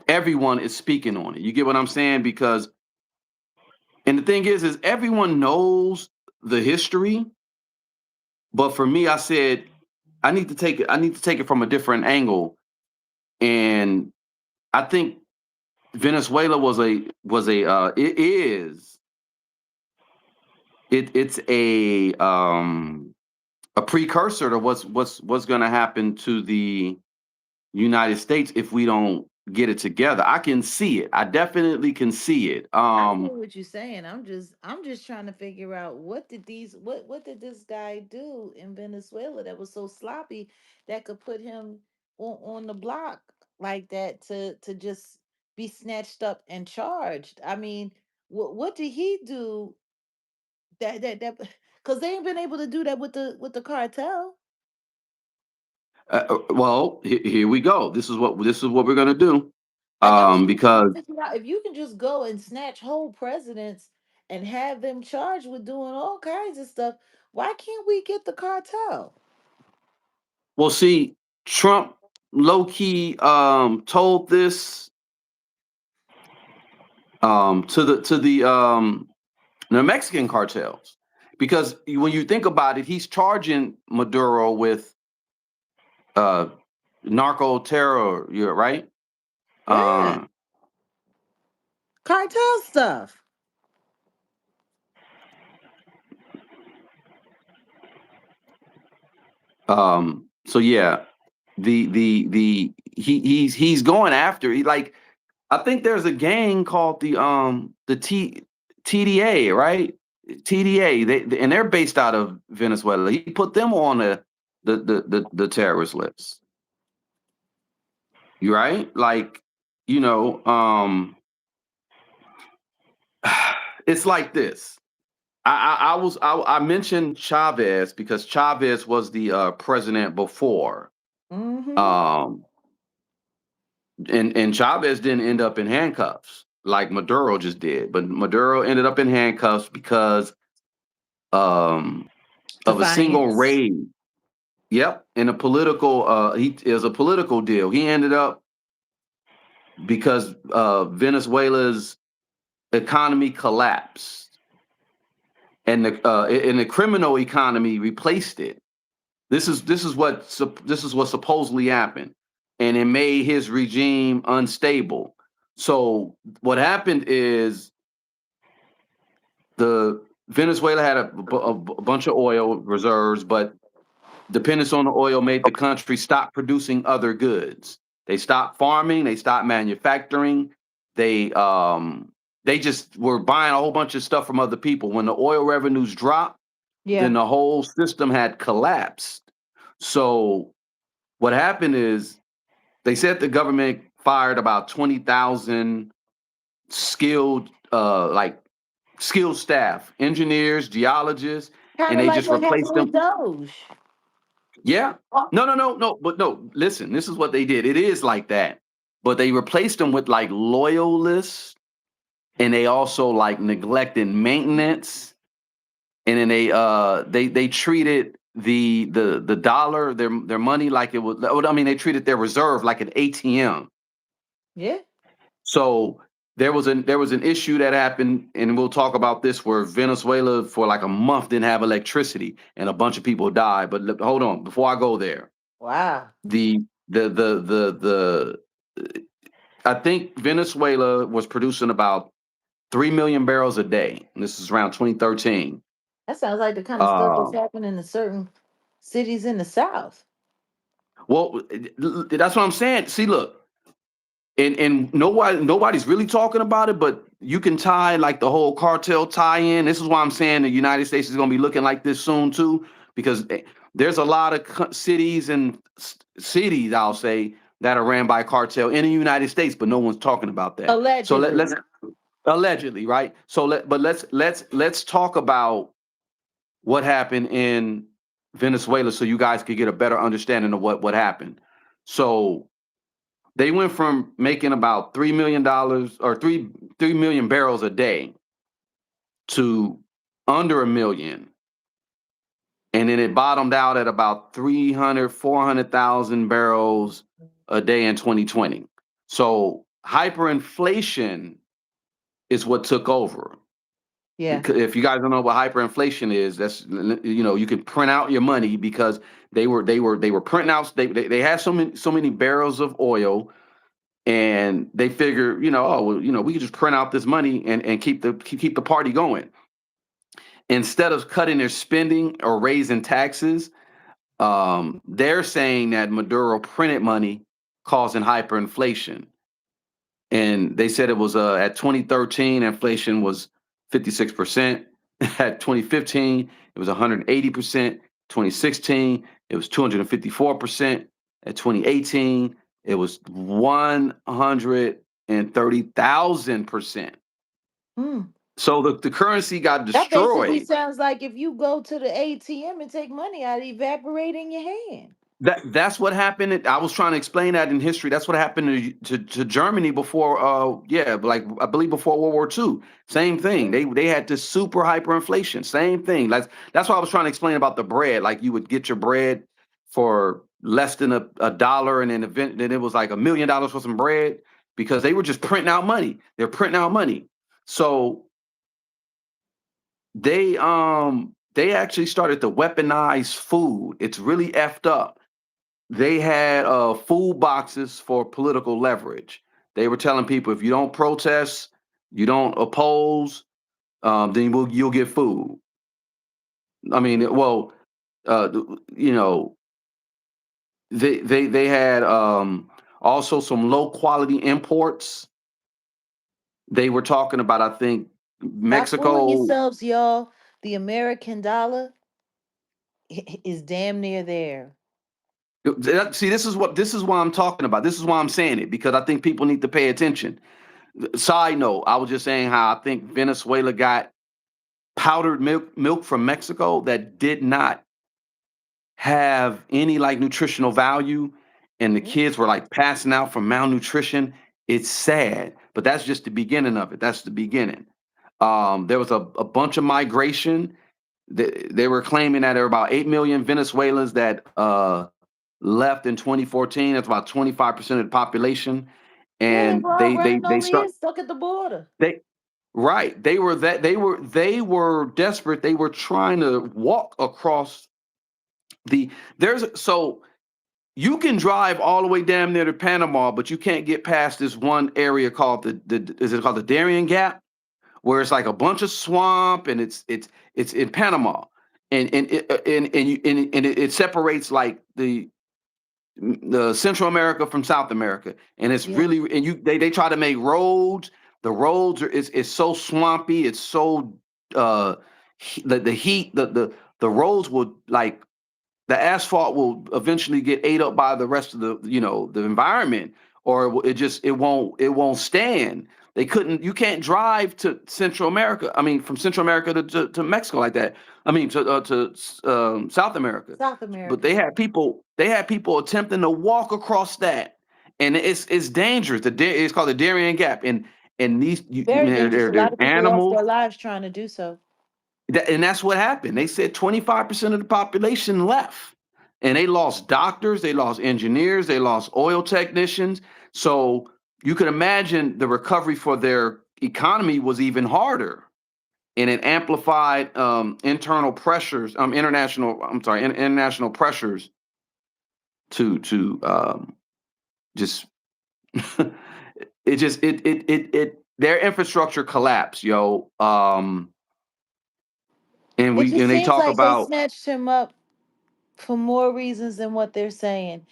S1: everyone is speaking on it. You get what I'm saying? Because and the thing is everyone knows the history, but for me, I said I need to take it from a different angle. And I think Venezuela it is it's a precursor to what's going to happen to the United States if we don't get it together. I can see it. I definitely can see it.
S2: I hear what you're saying. I'm just trying to figure out what did this guy do in Venezuela that was so sloppy that could put him on the block like that to just be snatched up and charged. I mean, what did he do that because they ain't been able to do that with the cartel.
S1: Well, here we go. This is what we're going to do.
S2: Like, I'm just trying to
S1: Because
S2: figure out if you can just go and snatch whole presidents and have them charged with doing all kinds of stuff, why can't we get the cartel?
S1: well, see, Trump low key told this to the Mexican cartels, because when you think about it, he's charging Maduro with uh, narco terror. You're right.
S2: Yeah,
S1: Uh,
S2: cartel stuff.
S1: so yeah, he's going after. He like I think there's a gang called the TDA, right? TDA. And they're based out of Venezuela. He put them on the terrorist list. You right? Like, you know, it's like this. I mentioned Chavez because Chavez was the president before.
S2: Mm-hmm.
S1: Um, and Chavez didn't end up in handcuffs like Maduro just did, but Maduro ended up in handcuffs because um, of a single
S2: Defiance.
S1: raid. Yep, in a political he it was a political deal. He ended up because Venezuela's economy collapsed, and the criminal economy replaced it. This is what supposedly happened, and it made his regime unstable. So what happened is the Venezuela had a bunch of oil reserves, but dependence on the oil made the country stop producing other goods. They stopped farming, they stopped manufacturing, they um they just were buying a whole bunch of stuff from other people. When the oil revenues dropped, then
S2: Yeah.
S1: the whole system had collapsed. So what happened is they said the government fired about 20,000 skilled like skilled staff, engineers, geologists,
S2: Kind
S1: and
S2: of
S1: they
S2: like
S1: just
S2: what
S1: replaced
S2: happened with
S1: them.
S2: Doge.
S1: Yeah. No, no, no, no. But no, listen, this is what they did. It is like that. But they replaced them with like loyalists, and they also like neglected maintenance. And then they treated the dollar, their money like it was, I mean, they treated their reserve like an ATM.
S2: Yeah.
S1: So there was an issue that happened, and we'll talk about this, where Venezuela for like a month didn't have electricity and a bunch of people died. But hold on, before I go there,
S2: Wow.
S1: the I think Venezuela was producing about 3 million barrels a day. And this is around 2013.
S2: That sounds like the kind of stuff
S1: Uh,
S2: that's happening in certain cities in the South.
S1: well, that's what I'm saying. See, look, and nobody's really talking about it, but you can tie like the whole cartel tie-in. This is why I'm saying the United States is going to be looking like this soon too, because there's a lot of cities and cities, I'll say, that are ran by cartel in the United States, but no one's talking about that. So
S2: Allegedly.
S1: let's allegedly, right? So let's talk about what happened in Venezuela, so you guys could get a better understanding of what happened. So they went from making about $3 million or three million barrels a day to under a million, and then it bottomed out at about 400,000 barrels a day in 2020. So hyperinflation is what took over.
S2: Yeah.
S1: If you guys don't know what hyperinflation is, that's, you can print out your money, because they were printing out, they had so many barrels of oil, and they figure, oh well, we could just print out this money and keep the party going. Instead of cutting their spending or raising taxes, they're saying that Maduro printed money, causing hyperinflation. And they said it was at 2013, inflation was 56%. At 2015, it was 180%. 2016, it was 254%. At 2018, it was 130,000%.
S2: Hmm.
S1: So the currency got
S2: That basically
S1: destroyed.
S2: sounds like if you go to the ATM and take money out, it evaporate in your hand.
S1: That's what happened. I was trying to explain that in history. That's what happened to Germany before. Yeah, like I believe before World War II. Same thing. They had this super hyperinflation. Same thing. Like that's why I was trying to explain about the bread. Like you would get your bread for less than a dollar, and then it was like $1 million for some bread, because they were just printing out money. They're printing out money. So they actually started to weaponize food. It's really effed up. They had food boxes for political leverage. They were telling people, if you don't protest, you don't oppose, then you'll get food. I mean, well, uh, you know, they had also some low quality imports. They were talking about, I think,
S2: Stop fooling
S1: Mexico.
S2: yourselves, y'all. The American dollar is damn near there.
S1: See, this is why I'm talking about. This is why I'm saying it, because I think people need to pay attention. Side note, I was just saying how I think Venezuela got powdered milk from Mexico that did not have any like nutritional value, and the
S2: Yeah.
S1: kids were like passing out from malnutrition. It's sad, but that's just the beginning of it. That's the beginning. There was a bunch of migration, they were claiming that there were about 8 million Venezuelans that left in 2014. That's about 25% of the population,
S2: Yeah, they
S1: and
S2: were all running
S1: they
S2: over here,
S1: start
S2: stuck at the border.
S1: they right. They were desperate. They were trying to walk across the there's so you can drive all the way down near to Panama, but you can't get past this one area called the is it called the Darien Gap, where it's like a bunch of swamp, and it's in Panama, and it separates like the Central America from South America, and it's
S2: Yeah,
S1: really and you they try to make roads. The roads are it's so swampy. It's so the heat the roads will like the asphalt will eventually get ate up by the rest of the environment, or it won't stand. They couldn't you can't drive to Central America, I mean from Central America to Mexico like that, I mean to South America.
S2: South
S1: But
S2: America.
S1: they had people attempting to walk across that, and it's dangerous. It's called the Darien Gap, and
S2: Very dangerous. A
S1: there's
S2: lot of people lost
S1: animals.
S2: their lives trying to do so.
S1: And that's what happened. They said 25% of the population left. And they lost doctors, they lost engineers, they lost oil technicians. So you can imagine the recovery for their economy was even harder. And it amplified internal pressures, international pressures to just it their infrastructure collapsed, yo.
S2: It just
S1: And they
S2: seems
S1: talk
S2: like they
S1: about
S2: snatched him up for more reasons than what they're saying.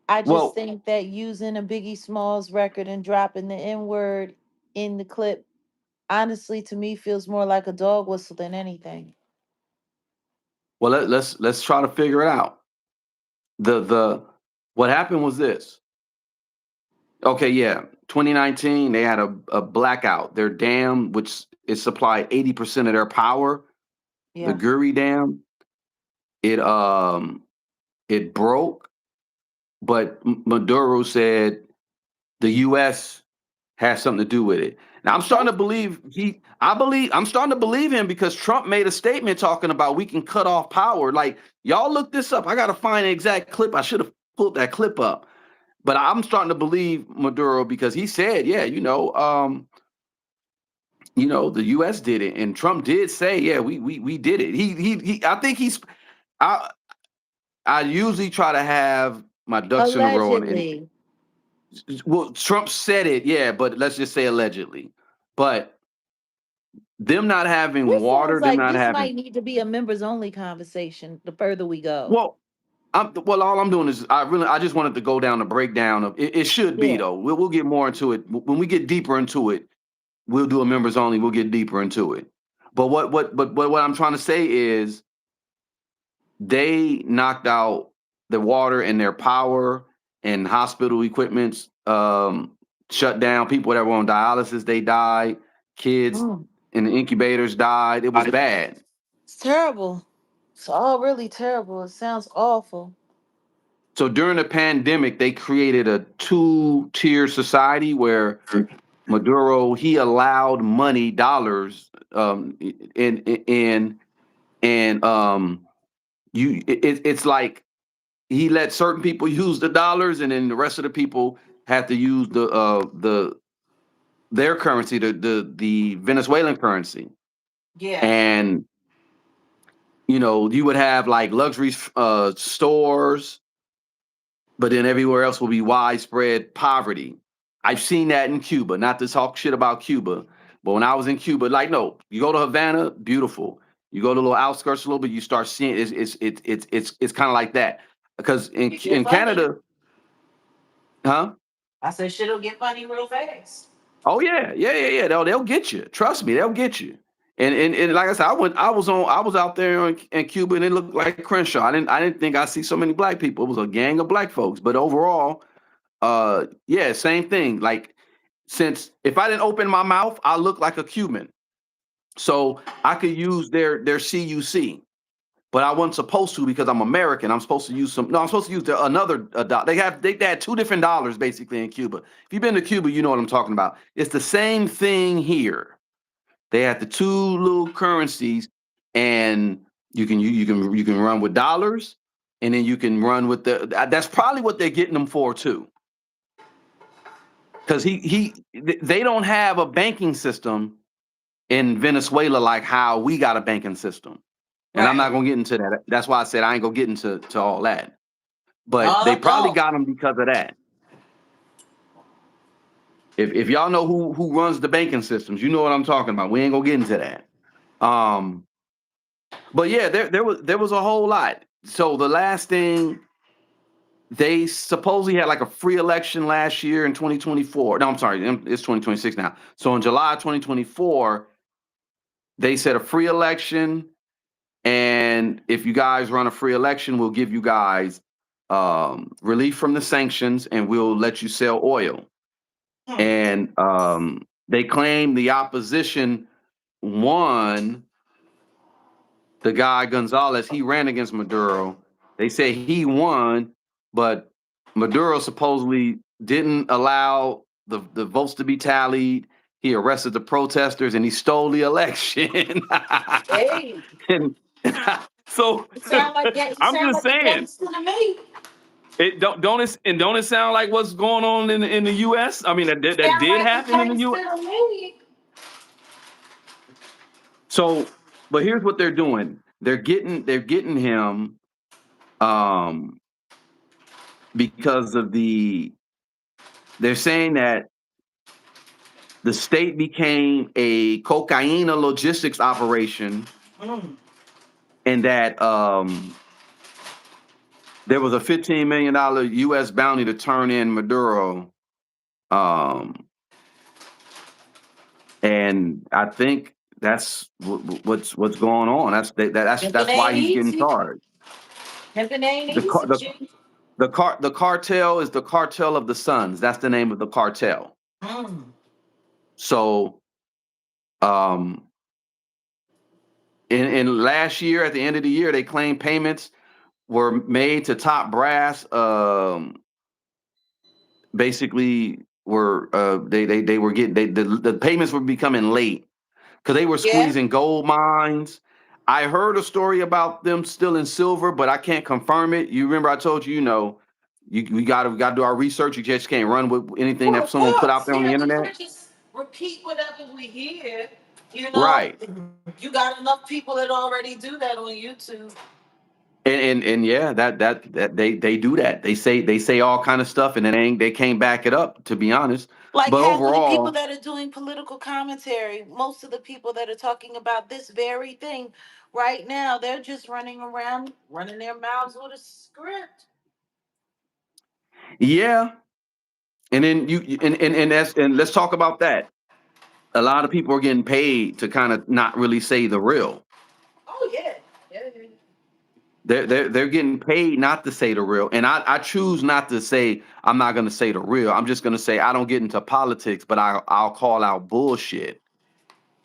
S2: I just
S1: well,
S2: think that using a Biggie Smalls record and dropping the N word in the clip, honestly, to me, feels more like a dog whistle than anything.
S1: let's try to figure it out. The what happened was this. Okay, yeah, 2019 they had a blackout. Their dam, which is supplied 80% of their power, the
S2: Yeah.
S1: Guri Dam, it it broke, but Maduro said the U.S. has something to do with it. Now
S2: What?
S1: I'm starting to believe him because Trump made a statement talking about we can cut off power. Like y'all look this up. I gotta find an exact clip. I should have pulled that clip up. But I'm starting to believe Maduro because he said, yeah, the US did it. And Trump did say, yeah, we did it. I think I I usually try to have my ducks in a row and
S2: Allegedly.
S1: well, Trump said it, yeah, but let's just say allegedly. But them not having
S2: This
S1: water,
S2: sounds
S1: them
S2: like
S1: not
S2: this
S1: having
S2: might need to be a members only conversation the further we go.
S1: well, all I'm doing is I just wanted to go down the breakdown of it. It should be
S2: Yeah.
S1: though. We'll get more into it when we get deeper into it. We'll do a members only. We'll get deeper into it. But what I'm trying to say is they knocked out the water and their power and hospital equipments shut down. People that were on dialysis, they died. Kids
S2: Mm.
S1: in the incubators died. It was bad.
S2: It's terrible. It's all really terrible. It sounds awful.
S1: So during the pandemic, they created a two-tier society where Maduro he allowed money, dollars, and it's like he let certain people use the dollars, and then the rest of the people had to use their currency, the Venezuelan currency,
S2: Yeah.
S1: and you would have like luxury stores, but then everywhere else will be widespread poverty. I've seen that in Cuba. Not to talk shit about Cuba, but when I was in Cuba, like no, you go to Havana, beautiful. You go to the little outskirts a little bit, you start seeing it's kind of like that. Because
S2: It get
S1: in
S2: funny.
S1: Canada, huh?
S2: I said shit'll get funny real fast.
S1: Oh yeah. They'll get you. Trust me, they'll get you. And like I said, I was out there in Cuba and it looked like Crenshaw. I didn't think I'd see so many black people. It was a gang of black folks. But overall, yeah, same thing. Like since if I didn't open my mouth, I look like a Cuban. So I could use their CUC, but I wasn't supposed to because I'm American. I'm supposed to use some. No, I'm supposed to use another dollar. They had two different dollars basically in Cuba. If you've been to Cuba, you know what I'm talking about. It's the same thing here. They had the two little currencies, and you can run with dollars, and then you can run with that's probably what they're getting them for too. Because they don't have a banking system in Venezuela like how we got a banking system. And I'm not
S2: Right.
S1: gonna get into that. That's why I said I ain't gonna get into all that. But they
S2: Oh
S1: probably
S2: no.
S1: got them because of that. If y'all know who runs the banking systems, you know what I'm talking about. We ain't gonna get into that. Um, but yeah, there was a whole lot. So the last thing, they supposedly had like a free election last year in 2024. No, I'm sorry, it's 2026 now. So in July 2024, they said a free election, and if you guys run a free election, we'll give you guys relief from the sanctions, and we'll let you sell oil.
S2: Hmm.
S1: And they claim the opposition won. The guy Gonzalez, he ran against Maduro. They say he won, but Maduro supposedly didn't allow the votes to be tallied. He arrested the protesters and he stole the election.
S2: Hey,
S1: And so
S2: you
S1: I'm
S2: sound
S1: just
S2: like a
S1: saying,
S2: gangster to me.
S1: it don't it sound like what's going on in the U.S.? I mean, that
S2: Sound
S1: did
S2: like a
S1: happen in the U.S.
S2: gangster to me.
S1: So, but here's what they're doing. They're getting him um because of they're saying that the state became a cocaine logistics operation,
S2: Mm.
S1: and that there was a $15 million US bounty to turn in Maduro. Um and I think that's what's going on.
S2: Pimping
S1: That's why
S2: ain't
S1: he's getting
S2: easy.
S1: charged.
S2: Pimping ain't
S1: The car
S2: easy,
S1: the
S2: G.
S1: the cartel is the cartel of the Suns. That's the name of the cartel.
S2: Mm.
S1: So um in last year, at the end of the year, they claimed payments were made to top brass. Basically, were they were getting the payments were becoming late because they were
S2: Yeah.
S1: squeezing gold mines. I heard a story about them still in silver, but I can't confirm it. You remember I told you, we gotta do our research. You just can't run with anything
S2: Well,
S1: that
S2: of
S1: someone put out
S2: course.
S1: there on the
S2: Yeah, we
S1: internet.
S2: can't just repeat whatever we hear. You know,
S1: Right.
S2: you got enough people that already do that on YouTube.
S1: And yeah, that they do that. They say all kind of stuff, and they can't back it up, to be honest.
S2: Like
S1: But
S2: half of the people
S1: overall,
S2: that are doing political commentary, most of the people that are talking about this very thing right now, they're just running around, running their mouths with a script.
S1: yeah. And then and let's talk about that. A lot of people are getting paid to kind of not really say the real.
S2: Oh yeah, yeah, yeah.
S1: They're getting paid not to say the real, and I choose not to say. I'm not going to say the real. I'm just going to say I don't get into politics, but I'll call out bullshit.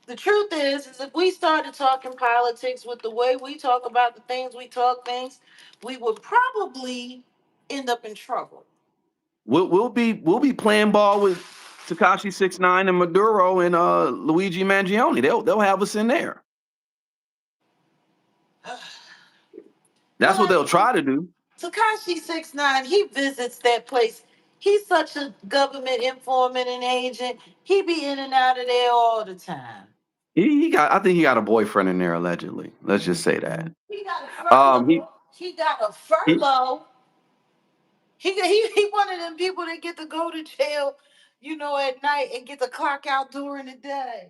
S2: The truth is if we started talking politics with the way we talk about the things we talk things, we would probably end up in trouble.
S1: We'll be playing ball with Takashi 6ix9ine and Maduro and Luigi Mangione. They'll have us in there. That's
S2: Well,
S1: what
S2: I
S1: they'll
S2: mean,
S1: try to do.
S2: Takashi 6ix9ine, he visits that place. He's such a government informant and agent. He be in and out of there all the time.
S1: I think he got a boyfriend in there allegedly. Let's just say that.
S2: He got a
S1: Um, he
S2: furlough. He got a
S1: he.
S2: furlough. He one of them people that get to go to jail, at night and get to clock out during the day.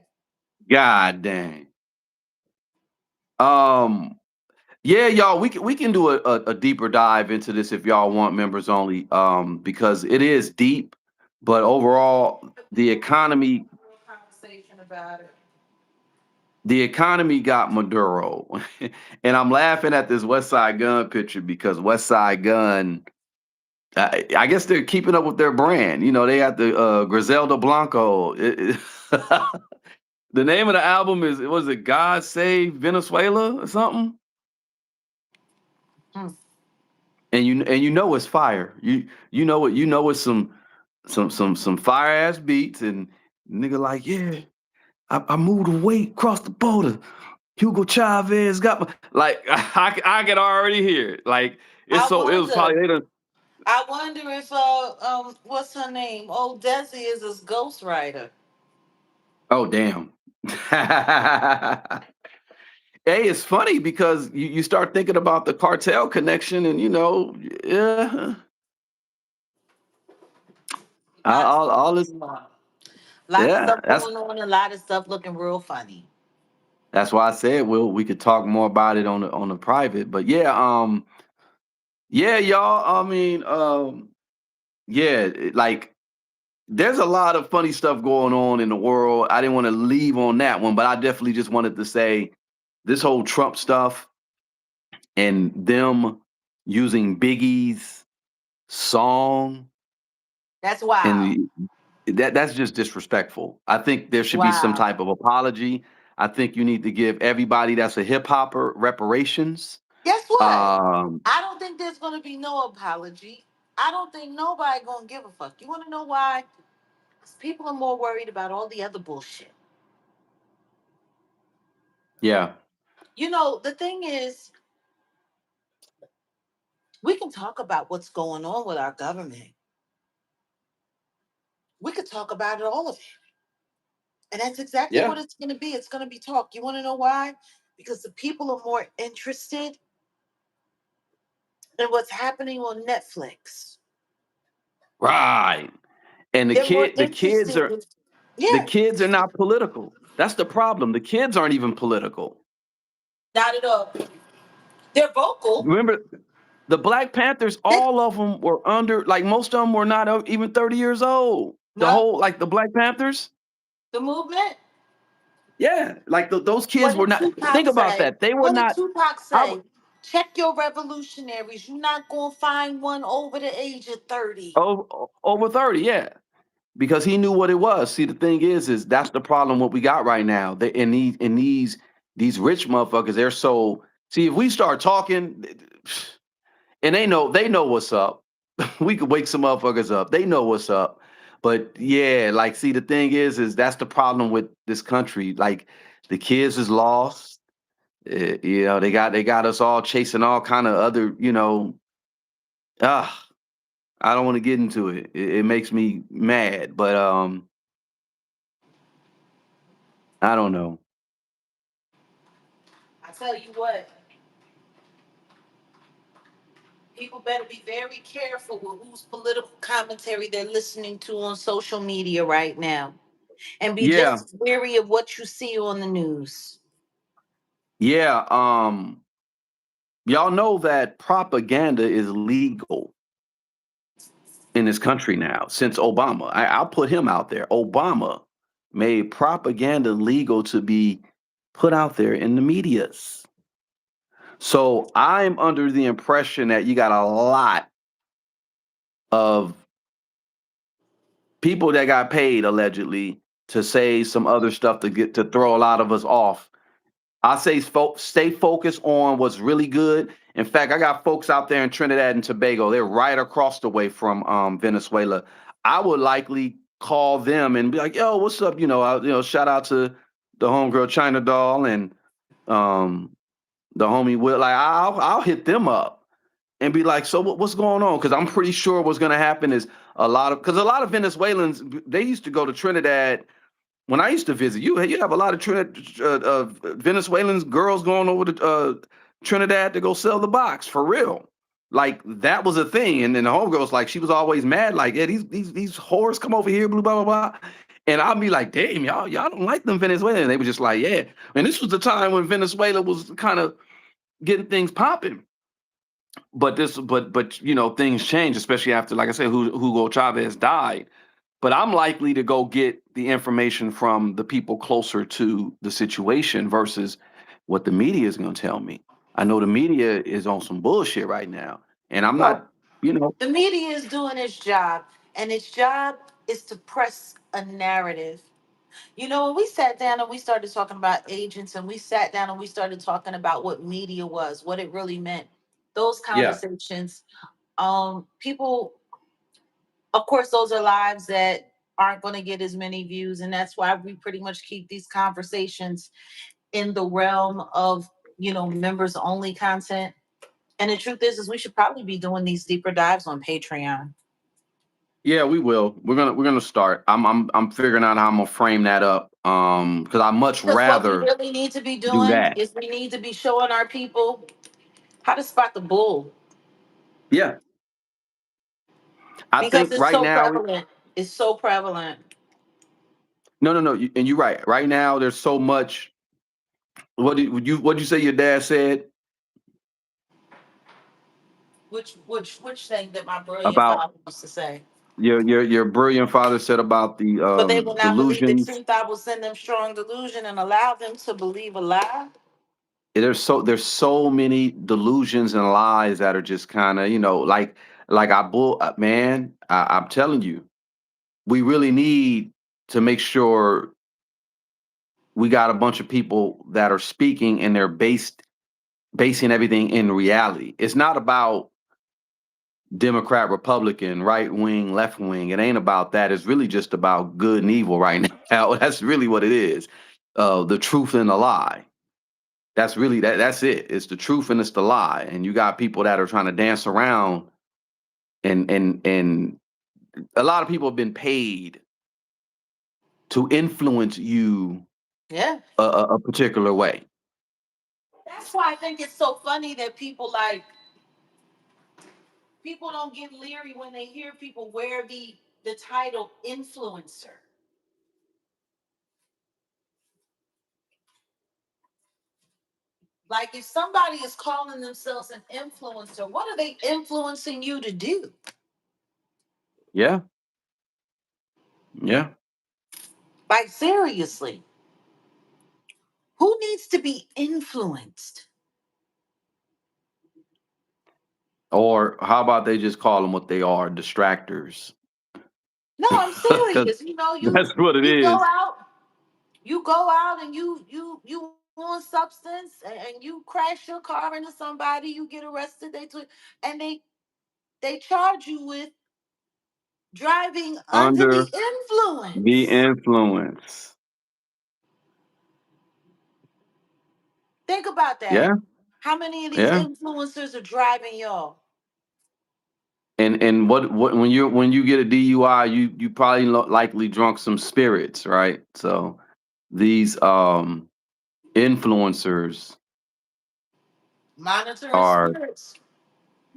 S1: God dang. Um, yeah, y'all, we can do a deeper dive into this if y'all want, members only. Because it is deep, but overall, the economy
S2: Conversation about it.
S1: the economy got Maduro, and I'm laughing at this West Side Gun picture because West Side Gun. I guess they're keeping up with their brand. They got the Griselda Blanco. The name of the album was it God Save Venezuela or something?
S2: Mm.
S1: And it's fire. It's some fire ass beats, and nigga like, yeah, I moved the weight across the border. Hugo Chavez got like I can already hear it. Like it's
S2: I
S1: so it was
S2: wonder.
S1: probably they done.
S2: I wonder if what's her name? Old Desi is his ghostwriter.
S1: Oh damn. Hey, it's funny because you start thinking about the cartel connection, and yeah,
S2: A lot of stuff
S1: all this,
S2: going on. A lot of
S1: yeah.
S2: stuff going on. A lot of stuff looking real funny.
S1: That's why I said we could talk more about it on the private, but yeah, yeah, y'all. I mean, yeah, like there's a lot of funny stuff going on in the world. I didn't want to leave on that one, but I definitely just wanted to say this whole Trump stuff and them using Biggie's song
S2: That's wild.
S1: and that's just disrespectful. I think there should be some
S2: Wow.
S1: type of apology. I think you need to give everybody that's a hip hopper reparations.
S2: Guess what?
S1: Um,
S2: I don't think there's gonna be no apology. I don't think nobody gonna give a fuck. You wanna know why? 'Cause people are more worried about all the other bullshit.
S1: yeah,
S2: The thing is, we can talk about what's going on with our government. We could talk about it, all of it. And that's exactly
S1: yeah,
S2: what it's gonna be. It's gonna be talk. You wanna know why? Because the people are more interested in what's happening on Netflix.
S1: right. And
S2: They're more
S1: the kids
S2: interested
S1: are
S2: in, yeah,
S1: not political. That's the problem. The kids aren't even political.
S2: not at all. They're vocal.
S1: Remember, the Black Panthers,
S2: They,
S1: all of them were under, like most of them were not even 30 years old. The
S2: no,
S1: whole, like the Black Panthers,
S2: the movement.
S1: yeah, like those
S2: What
S1: kids were
S2: did
S1: not.
S2: Tupac
S1: Think about
S2: say?
S1: that. They were
S2: What did
S1: not.
S2: Tupac
S1: I
S2: say? Check your revolutionaries. You're not gonna find one over the age of 30.
S1: over 30, yeah, because he knew what it was. See, the thing is that's the problem. What we got right now, they in these rich motherfuckers, they're so. See, if we start talking, and they know what's up. We could wake some motherfuckers up. They know what's up. But yeah, like see the thing is that's the problem with this country. Like the kids is lost. They got us all chasing all kind of other, ah, I don't want to get into it. It makes me mad, but I don't know.
S2: I tell you what, people better be very careful with whose political commentary they're listening to on social media right now. And be
S1: Yeah,
S2: just as wary of what you see on the news.
S1: yeah. Y'all know that propaganda is legal in this country now since Obama. I'll put him out there. Obama made propaganda legal to be put out there in the medias. So I'm under the impression that you got a lot of people that got paid allegedly to say some other stuff to get to throw a lot of us off. I say stay focused on what's really good. In fact, I got folks out there in Trinidad and Tobago. They're right across the way from Venezuela. I would likely call them and be like, "Yo, what's up?" Shout out to the homegirl China Doll and um, the homie Will. Like, I'll hit them up and be like, "So what's going on?" Because I'm pretty sure what's going to happen is a lot of Venezuelans they used to go to Trinidad when I used to visit, you have a lot of Venezuelans girls going over to Trinidad to go sell the box for real. Like that was a thing, and then the homegirl was like, she was always mad, like, yeah, these whores come over here, blah blah blah blah. And I'd be like, damn, y'all don't like them Venezuelans. And they were just like, yeah. And this was the time when Venezuela was kind of getting things popping. But things changed, especially after, like I said, Hugo Chavez died. But I'm likely to go get the information from the people closer to the situation versus what the media is going to tell me. I know the media is on some bullshit right now, and I'm
S2: So
S1: not, you know,
S2: the media is doing its job, and its job is to press a narrative. When we sat down and we started talking about agents, and we sat down and we started talking about what media was, what it really meant, those
S1: yeah,
S2: conversations, people, of course, those are lives that aren't going to get as many views, and that's why we pretty much keep these conversations in the realm of, members only content. And the truth is we should probably be doing these deeper dives on Patreon.
S1: Yeah, we will. We're gonna start. I'm figuring out how I'm gonna frame that up. Because I much
S2: Because what we
S1: rather
S2: really need to be
S1: do
S2: doing
S1: that.
S2: is we need to be showing our people how to spot the bull,
S1: Yeah, I
S2: because
S1: think
S2: it's
S1: right
S2: so
S1: now.
S2: prevalent. It's so prevalent.
S1: No, no, no. And you're right. Right now, there's so much. What did you say your dad said
S2: Which thing that my brilliant
S1: about
S2: father used to say?
S1: your brilliant father said about the
S2: For they will not believe the
S1: delusions.
S2: truth, I will send them strong delusion and allow them to believe a lie.
S1: There's so many delusions and lies that are just kind of like man. I'm telling you, we really need to make sure we got a bunch of people that are speaking and they're basing everything in reality. It's not about Democrat, Republican, right wing, left wing. It ain't about that. It's really just about good and evil right now. That's really what it is. The truth and the lie. That's really that's it. It's the truth and it's the lie. And you got people that are trying to dance around and a lot of people have been paid to influence you
S2: Yeah.
S1: a particular way.
S2: That's why I think it's so funny that people don't get leery when they hear people wear the title influencer. Like, if somebody is calling themselves an influencer, what are they influencing you to do?
S1: Yeah, yeah.
S2: Like, seriously, who needs to be influenced?
S1: Or how about they just call them what they are, distractors?
S2: No, I'm
S1: 'Cause
S2: serious.
S1: that's what it
S2: You go
S1: is.
S2: out, and you on substance, and you crash your car into somebody, you get arrested, and they charge you with driving under
S1: Under
S2: the
S1: the
S2: influence.
S1: influence.
S2: Think about that.
S1: Yeah,
S2: How many of these
S1: yeah.
S2: influencers are driving y'all?
S1: And what when you get a DUI, you probably likely drunk some spirits, right? So these influencers
S2: Monitoring
S1: are
S2: spirits.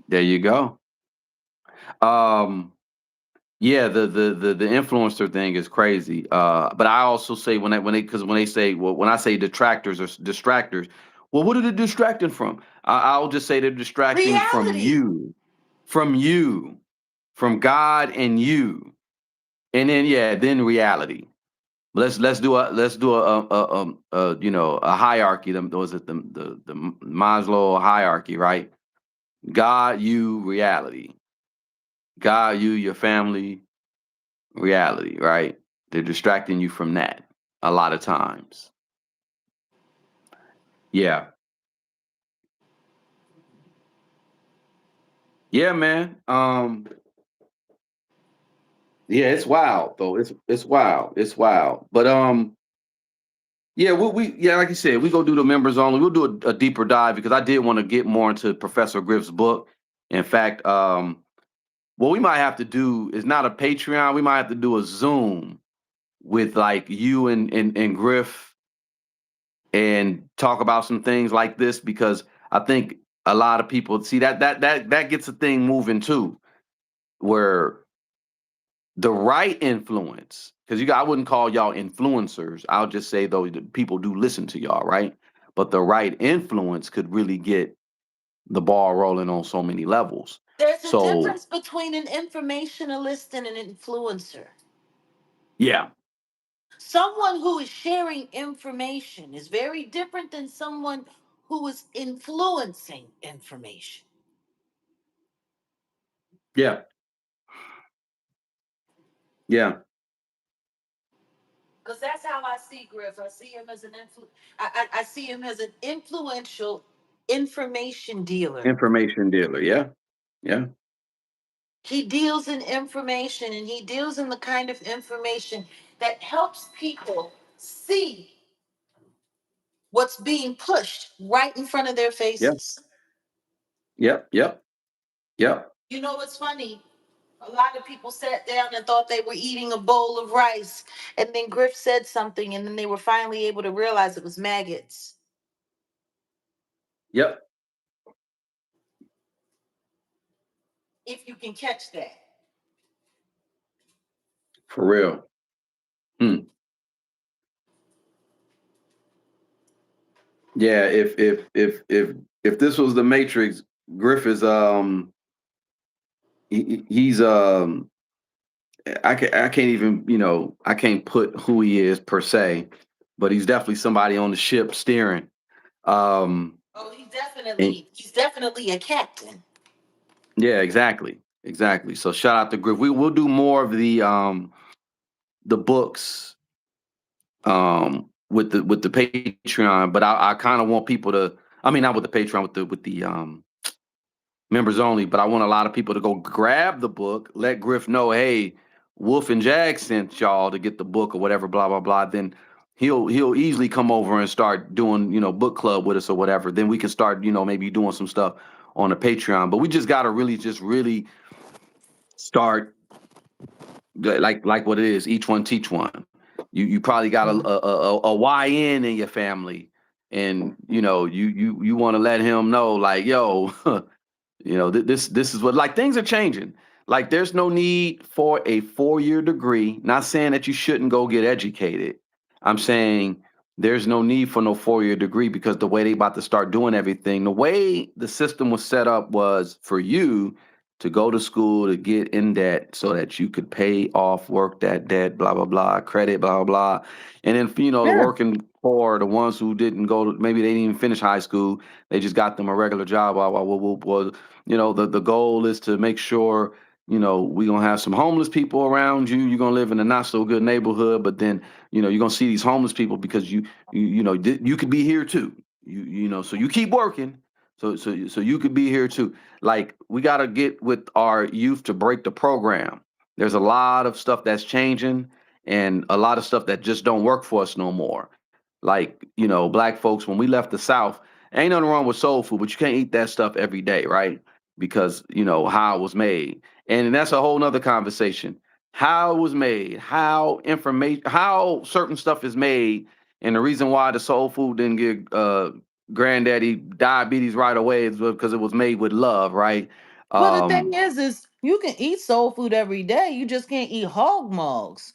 S1: there you go. Um yeah, the influencer thing is crazy. But I also say when they say, well, when I say detractors or distractors, well, what are they distracting from? I'll just say they're distracting
S2: Reality.
S1: from you, from God and you. And then yeah, then reality. Let's do a hierarchy. Was it the Maslow hierarchy, right? God, you, reality. God, you, your family, reality, right? They're distracting you from that a lot of times. Yeah, yeah, man. Yeah, it's wild though. It's wild. It's wild. But yeah, yeah, like you said, we go do the members only. We'll do a deeper dive because I did want to get more into Professor Griff's book. In fact, what we might have to do is not a Patreon. We might have to do a Zoom with like you and Griff and talk about some things like this because I think a lot of people see that gets a thing moving too, where the right influence, because I wouldn't call y'all influencers. I'll just say though that people do listen to y'all, right? But the right influence could really get the ball rolling on so many levels.
S2: There's a
S1: So
S2: difference between an informationalist and an influencer.
S1: yeah,
S2: Someone who is sharing information is very different than someone who is influencing information.
S1: yeah, yeah.
S2: Because that's how I see Griff. I see him as I see him as an influential information dealer.
S1: Information dealer. Yeah, yeah.
S2: He deals in information, and he deals in the kind of information that helps people see what's being pushed right in front of their
S1: Yep.
S2: faces.
S1: Yep. Yep. Yep.
S2: You know what's funny? A lot of people sat down and thought they were eating a bowl of rice, and then Griff said something, and then they were finally able to realize it was maggots.
S1: Yep.
S2: If you can catch that.
S1: For real. Hmm. Yeah. If this was the Matrix, Griff is he's I can't even, I can't put who he is per se, but he's definitely somebody on the ship steering. Um,
S2: Oh,
S1: and
S2: he's definitely a captain.
S1: yeah, exactly, exactly. So shout out to Griff. We will do more of the books with the Patreon, but I kind of want people to. I mean, not with the Patreon, with the members only, but I want a lot of people to go grab the book, let Griff know, hey, Wolf and Jag sent y'all to get the book or whatever, blah blah blah. Then he'll easily come over and start doing book club with us or whatever. Then we can start maybe doing some stuff on the Patreon. But we just gotta really start like what it is. Each one teach one. You probably got
S2: Yeah.
S1: a YN in your family, and you want to let him know like, yo. This is what, like, things are changing. Like, there's no need for a 4-year degree. Not saying that you shouldn't go get educated. I'm saying there's no need for no 4-year degree because the way they about to start doing everything, the way the system was set up was for you to go to school to get in debt so that you could pay off work that debt, blah blah blah, credit, blah blah blah. And then the
S2: Yeah.
S1: working poor, the ones who didn't go to, maybe they didn't even finish high school, they just got them a regular job. The goal is to make sure we're gonna have some homeless people around you. You're gonna live in a not so good neighborhood, but then you're gonna see these homeless people because you could be here too. So you keep working, so you could be here too. Like, we gotta get with our youth to break the program. There's a lot of stuff that's changing, and a lot of stuff that just don't work for us no more. Like, black folks, when we left the South, ain't nothing wrong with soul food, but you can't eat that stuff every day, right? Because how it was made. And that's a whole nother conversation. How it was made, how certain stuff is made, and the reason why the soul food didn't get granddaddy diabetes right away is because it was made with love, right?
S2: Well, the thing
S1: um
S2: is you can eat soul food every day. You just can't eat hog mugs.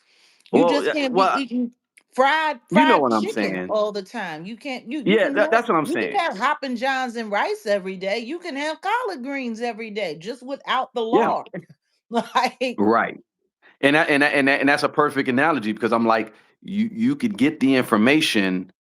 S2: You
S1: well
S2: just can't be
S1: well
S2: eating fried
S1: you know
S2: fried
S1: what I'm
S2: chicken
S1: saying.
S2: all the time. You can't
S1: Yeah, that's what I'm
S2: you can
S1: saying.
S2: have Hoppin' Johns and rice every day. You can have collard greens every day, just without the
S1: Yeah,
S2: lard. Like,
S1: right. And that's a perfect analogy because I'm like, you could get the information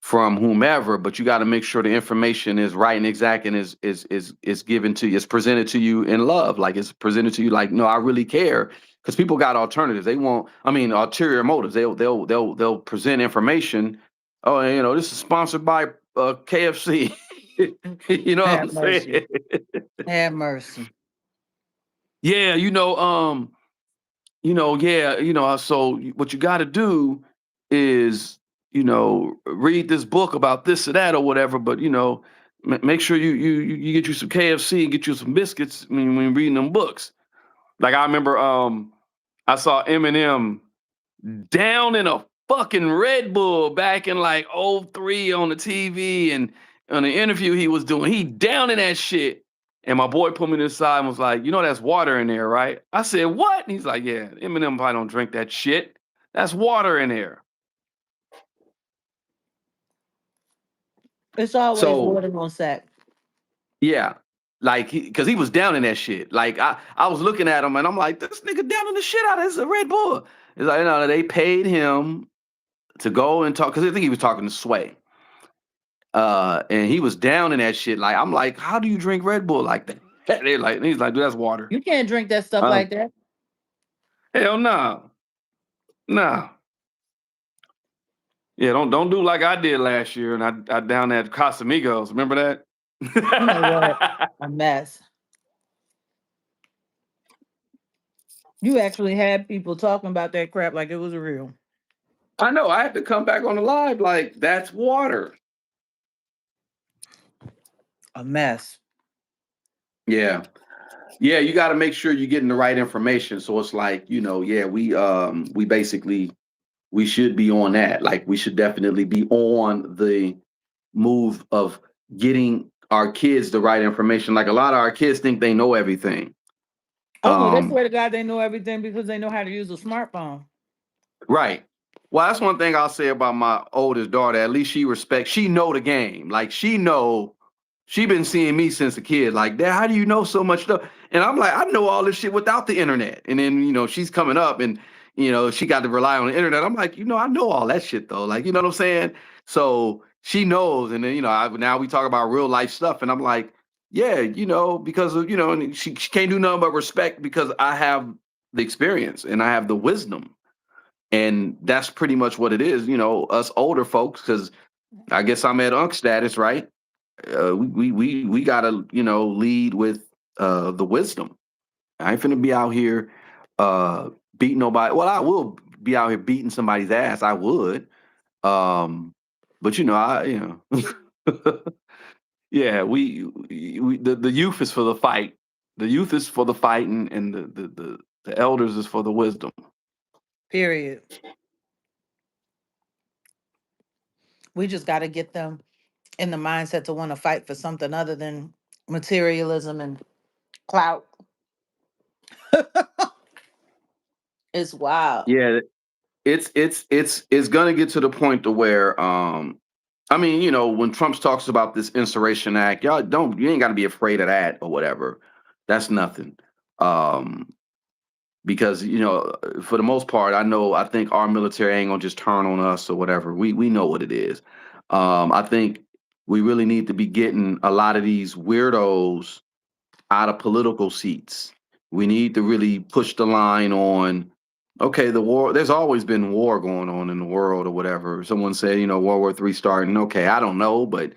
S1: from whomever, but you got to make sure the information is right and exact and is given to you, it's presented to you in love, like it's presented to you like, no, I really care, because people got alternatives. They want, I mean, ulterior motives. They'll present information. Oh, this is sponsored by KFC. You know what I'm
S2: have mercy.
S1: saying?
S2: Have mercy.
S1: Yeah, yeah, so what you got to do is, read this book about this or that or whatever, but make sure you get you some KFC and get you some biscuits when reading them books. Like, I remember I saw Eminem down in a fucking Red Bull back in like '03 on the TV, and on the interview he was doing, he down in that shit. And my boy put me to the side and was like, that's water in there, right? I said, what? And he's like, yeah, Eminem probably don't drink that shit. That's water in there.
S2: It's always
S1: So
S2: water on sack.
S1: yeah, like, because he was down in that shit. Like, I was looking at him and I'm like, this nigga down in the shit out of this Red Bull. It's like, no, they paid him to go and talk, because I think he was talking to Sway. And he was down in that shit. Like, I'm like, how do you drink Red Bull like that? They like, he's like, dude, that's water.
S2: You can't drink that stuff
S1: Uh,
S2: like that.
S1: hell no, no. Yeah, don't do like I did last year, and I down at Casamigos. Remember
S2: You know what?
S1: that?
S2: A mess. You actually had people talking about that crap like it was real.
S1: I know. I had to come back on the live like, that's water.
S2: a mess.
S1: Yeah. Yeah, you got to make sure you're getting the right information. So it's like, yeah, we basically we should be on that. Like we should definitely be on the move of getting our kids the right information. Like a lot of our kids think they know everything.
S2: Oh, they
S1: Um,
S2: swear to God they know everything because they know how to use a smartphone.
S1: right. Well, that's one thing I'll say about my oldest daughter. At least she know the game. Like she been seeing me since a kid. Like, Dad, how do you know so much stuff? And I'm like, I know all this shit without the internet. And then, she's coming up and, she got to rely on the internet. I'm like, I know all that shit though. Like, you know what I'm saying? So she knows. And then, now we talk about real life stuff. And I'm like, yeah, because of, and she can't do nothing but respect because I have the experience and I have the wisdom. And that's pretty much what it is, us older folks, because I guess I'm at unk status, right? We gotta, lead with the wisdom. I ain't finna be out here uh beating nobody. Well, I will be out here beating somebody's ass. I would. Um, but yeah, the youth is for the fight. The youth is for the fight, and the elders is for the wisdom.
S2: Period. We just got to get them in the mindset to want to fight for something other than materialism and clout. It's wild.
S1: Yeah, it's gonna get to the point to where I mean, when Trump talks about this Insurrection Act, you ain't gotta be afraid of that or whatever. That's nothing. Um, because for the most part, I think our military ain't gonna just turn on us or whatever. We know what it is. I think we really need to be getting a lot of these weirdos out of political seats. We need to really push the line on, okay, the war, there's always been war going on in the world or whatever. Someone said, World War III starting. Okay, I don't know, but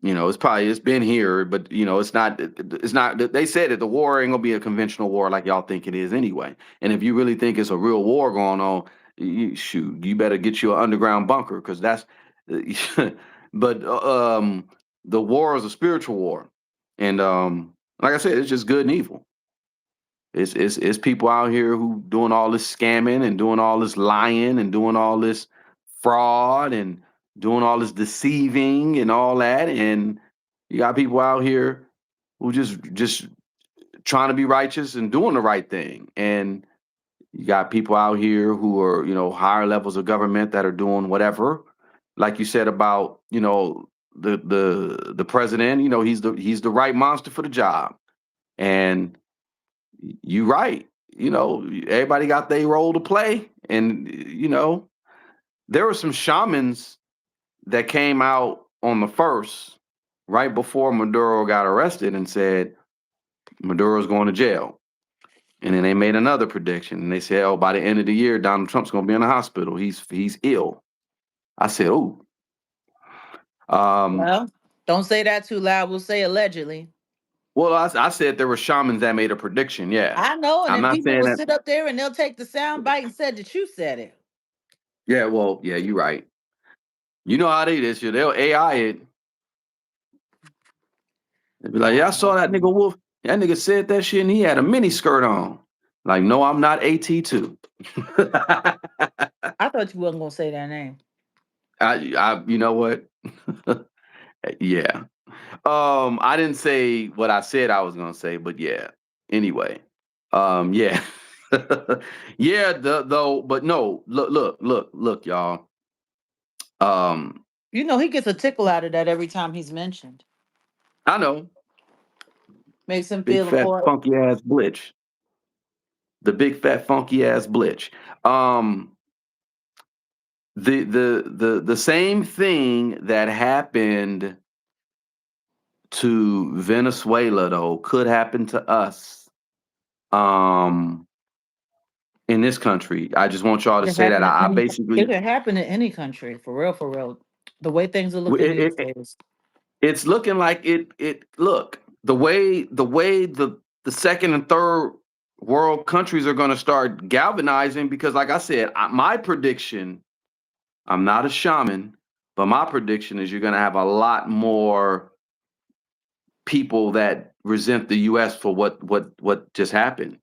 S1: it's been here, but it's not they said that the war ain't gonna be a conventional war like y'all think it is anyway. And if you really think it's a real war going on, you better get you an underground bunker because that's but the war is a spiritual war. And like I said, it's just good and evil. It's people out here who doing all this scamming and doing all this lying and doing all this fraud and doing all this deceiving and all that. And you got people out here who just trying to be righteous and doing the right thing. And you got people out here who are, higher levels of government that are doing whatever. Like you said about, the president, he's the right monster for the job. And you right. Everybody got their role to play. And, there were some shamans that came out on the first, right before Maduro got arrested and said, Maduro's going to jail. And then they made another prediction. And they said, oh, by the end of the year, Donald Trump's going to be in the hospital. He's ill. I said, oh, um,
S2: Well, don't say that too loud. We'll say allegedly.
S1: well, I said there were shamans that made a prediction. Yeah.
S2: I know, and
S1: I'm
S2: then
S1: not
S2: people
S1: saying
S2: will
S1: that.
S2: sit up there and they'll take the sound bite and said that you said it.
S1: Yeah, well, yeah, you're right. You know how they this shit. They'll AI it. They'd be like, yeah, I saw that nigga Wolf. That nigga said that shit and he had a mini skirt on. Like, no, I'm not AT2.
S2: I thought you wasn't gonna say that name.
S1: You know what? Yeah. I didn't say what I said I was gonna say, but yeah. Anyway. Yeah. Yeah, though, but no, look, y'all. Um,
S2: You know he gets a tickle out of that every time he's mentioned.
S1: I know,
S2: Makes him
S1: big
S2: feel
S1: fat
S2: important.
S1: funky ass blitch. The big fat funky ass blitch. Um, the same thing that happened to Venezuela though could happen to us um in this country. I just want y'all to
S2: It can
S1: say that
S2: happen in
S1: I
S2: any. It
S1: basically
S2: can happen in any country, for real, for real. The way things are looking
S1: it,
S2: these
S1: it,
S2: days.
S1: it's looking like it look the way the second and third world countries are going to start galvanizing because like I said, my prediction, I'm not a shaman, but my prediction is you're going to have a lot more people that resent the US for what just happened.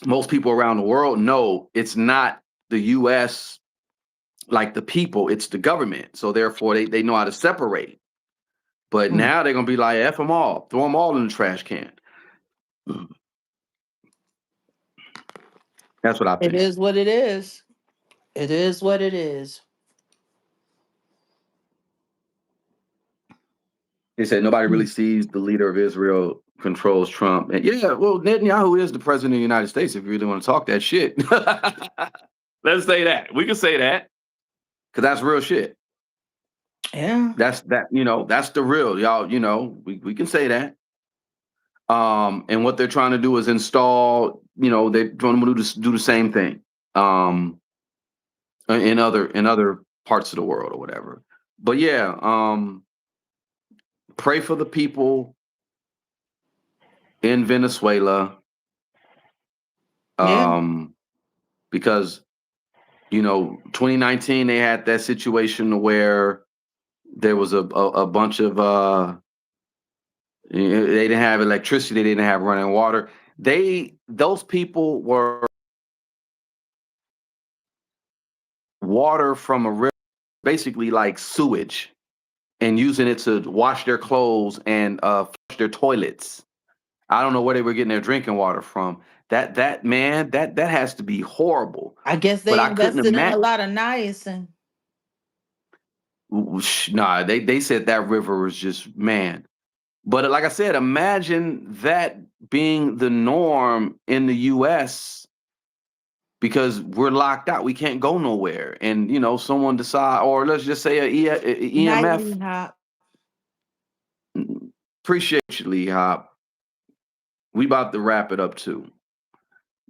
S1: Most people around the world know it's not the US, like the people, it's the government. So therefore they know how to separate. But
S2: Mm.
S1: now they're gonna be like, F them all, throw them all in the trash can. That's what I
S2: It
S1: think.
S2: is what it is. It is what it is.
S1: They said nobody really
S2: Mm.
S1: sees the leader of Israel controls Trump. And yeah, well, Netanyahu is the president of the United States if you really want to talk that shit. Let's say that. We can say that because that's real shit.
S2: Yeah.
S1: That's that, that's the real, y'all, we can say that. And what they're trying to do is install, they're trying to do the same thing. In other parts of the world or whatever. But yeah, pray for the people in Venezuela.
S2: Yeah.
S1: Um, because 2019 they had that situation where there was a bunch of they didn't have electricity, they didn't have running water. Those people were water from a river, basically like sewage, and using it to wash their clothes and flush their toilets. I don't know where they were getting their drinking water from. That man, that has to be horrible.
S2: I guess
S1: But
S2: they
S1: I couldn't
S2: invested in a
S1: imagine.
S2: lot of niacin.
S1: Nah, they said that river was just, man. But like I said, imagine that being the norm in the U.S. because we're locked out. We can't go nowhere. And, someone decide, or let's just say
S2: Nightly
S1: EMF.
S2: hop.
S1: Appreciate you, Lee Hop. We about to wrap it up too.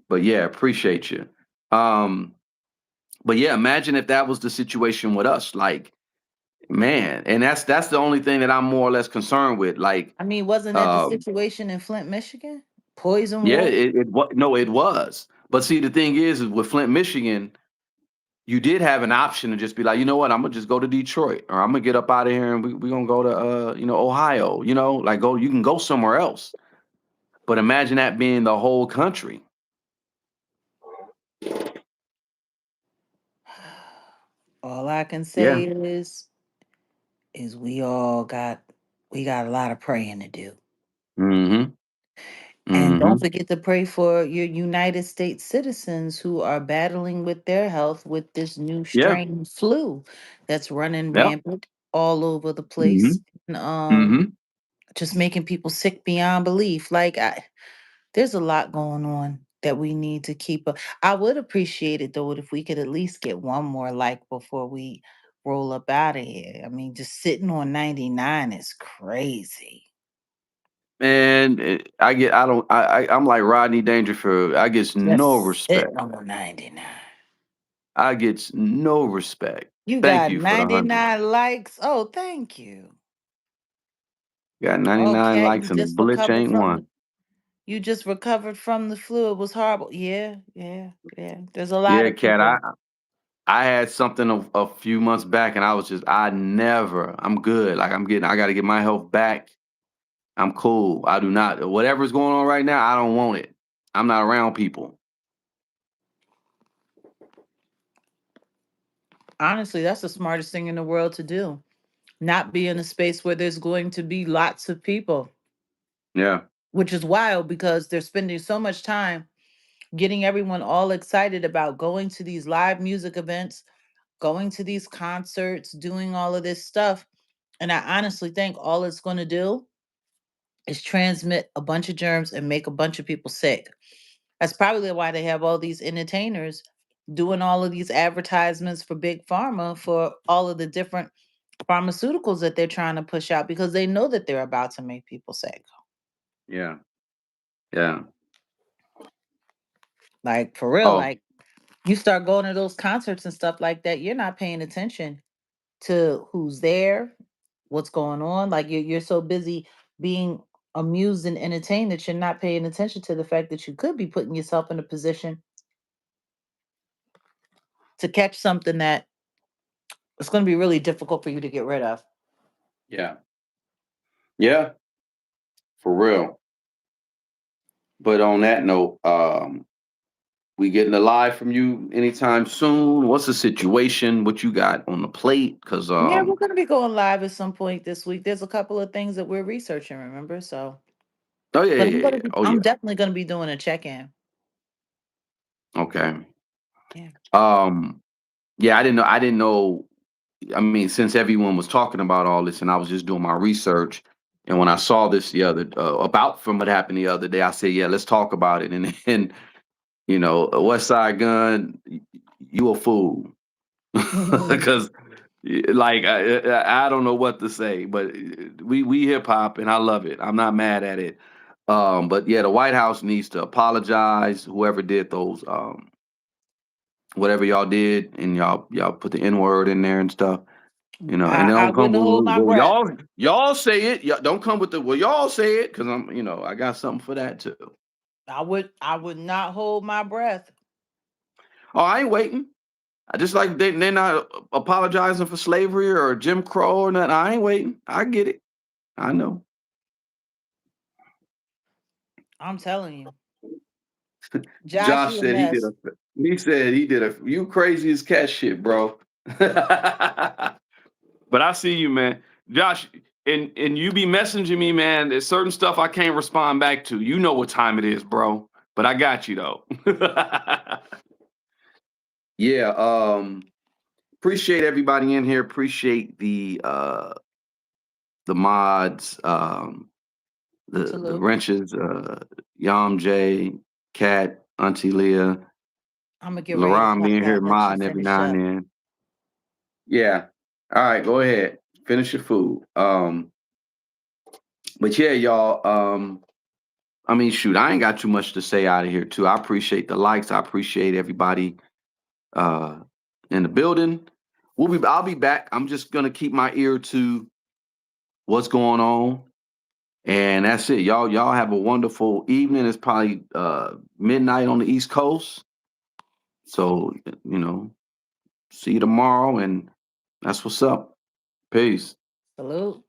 S1: But yeah, appreciate you. Um, but yeah, imagine if that was the situation with us. Like, man, and that's the only thing that I'm more or less concerned with. Like,
S2: I mean, wasn't that the
S1: uh,
S2: situation in Flint, Michigan? Poison
S1: yeah,
S2: water.
S1: no, it was. But see, the thing is with Flint, Michigan, you did have an option to just be like, you know what, I'm gonna just go to Detroit, or I'm gonna get up out of here and we gonna go to Ohio, like you can go somewhere else. But imagine that being the whole country.
S2: All I can
S1: Yeah.
S2: say is we got a lot of praying to do.
S1: Mm-hmm.
S2: And don't
S1: Mm-hmm.
S2: forget to pray for your United States citizens who are battling with their health with this new
S1: Yeah.
S2: strain flu that's running
S1: Yeah.
S2: rampant all over the
S1: Mm-hmm.
S2: place. And,
S1: Mm-hmm.
S2: just making people sick beyond belief. There's a lot going on that we need to keep up. I would appreciate it though if we could at least get one more like before we roll up out of here. I mean, just sitting on 99 is crazy.
S1: And I'm like Rodney Dangerfield. I get no
S2: Just
S1: respect.
S2: sitting on 99.
S1: I get no respect.
S2: You
S1: Thank
S2: got
S1: you for the 100.
S2: 99 likes. Oh, thank you.
S1: Got 99
S2: Okay,
S1: likes and a glitch ain't one.
S2: you just recovered from the flu. It was horrible. Yeah, yeah, yeah. There's a lot
S1: Yeah,
S2: of
S1: Cat.
S2: people.
S1: I had something a few months back, and I'm good. Like I got to get my health back. I'm cool. I do not. Whatever's going on right now, I don't want it. I'm not around people.
S2: Honestly, that's the smartest thing in the world to do. Not be in a space where there's going to be lots of people,
S1: Yeah.
S2: which is wild because they're spending so much time getting everyone all excited about going to these live music events, going to these concerts, doing all of this stuff. And I honestly think all it's going to do is transmit a bunch of germs and make a bunch of people sick. That's probably why they have all these entertainers doing all of these advertisements for big pharma for all of the different pharmaceuticals that they're trying to push out because they know that they're about to make people sick.
S1: Yeah. Yeah.
S2: Like for real,
S1: Oh,
S2: like you start going to those concerts and stuff like that, you're not paying attention to who's there, what's going on. Like you're so busy being amused and entertained that you're not paying attention to the fact that you could be putting yourself in a position to catch something that it's going to be really difficult for you to get rid of.
S1: yeah. Yeah. For real. But on that note, we getting a live from you anytime soon? What's the situation? What you got on the plate? Cause
S2: Yeah, we're gonna be going live at some point this week. There's a couple of things that we're researching, remember? So,
S1: oh yeah,
S2: but
S1: yeah, yeah. Oh
S2: I'm
S1: yeah.
S2: definitely gonna be doing a check-in.
S1: Okay.
S2: Yeah.
S1: Um, yeah, I didn't know. I mean, since everyone was talking about all this, and I was just doing my research, and when I saw this the other about from what happened the other day, I said, yeah, let's talk about it. And then West Side Gun, you a fool, because like I don't know what to say, but we hip hop and I love it. I'm not mad at it. But yeah, the White House needs to apologize. Whoever did those, whatever y'all did, and y'all put the N word in there and stuff. And they
S2: I
S1: don't come
S2: wouldn't hold
S1: with,
S2: my
S1: well,
S2: breath.
S1: y'all say it. Y'all don't come with the, well, y'all say it, because I got something for that too.
S2: I would not hold my breath.
S1: Oh, I ain't waiting. I just like they're not apologizing for slavery or Jim Crow or nothing. I ain't waiting. I get it. I know.
S2: I'm telling you. Josh,
S1: Josh
S2: you a
S1: said he did
S2: mess.
S1: a. He said he did a. You crazy as cat shit, bro. But I see you, man. Josh, and you be messaging me, man. There's certain stuff I can't respond back to. You know what time it is, bro. But I got you though. Yeah. Appreciate everybody in here. Appreciate the mods. The
S2: Salute.
S1: wrenches. Yam J, Cat, Auntie Leah,
S2: I'm gonna get ready to
S1: Laron
S2: clock
S1: being here
S2: out, let you
S1: modding every
S2: finish
S1: now and
S2: up.
S1: then. Yeah. All right, go ahead. Finish your food. But yeah, y'all. I mean, shoot, I ain't got too much to say out of here, too. I appreciate the likes. I appreciate everybody uh in the building. I'll be back. I'm just gonna keep my ear to what's going on. And that's it. Y'all have a wonderful evening. It's probably midnight on the East Coast. So, you know, see you tomorrow, and that's what's up. Peace.
S2: Salute.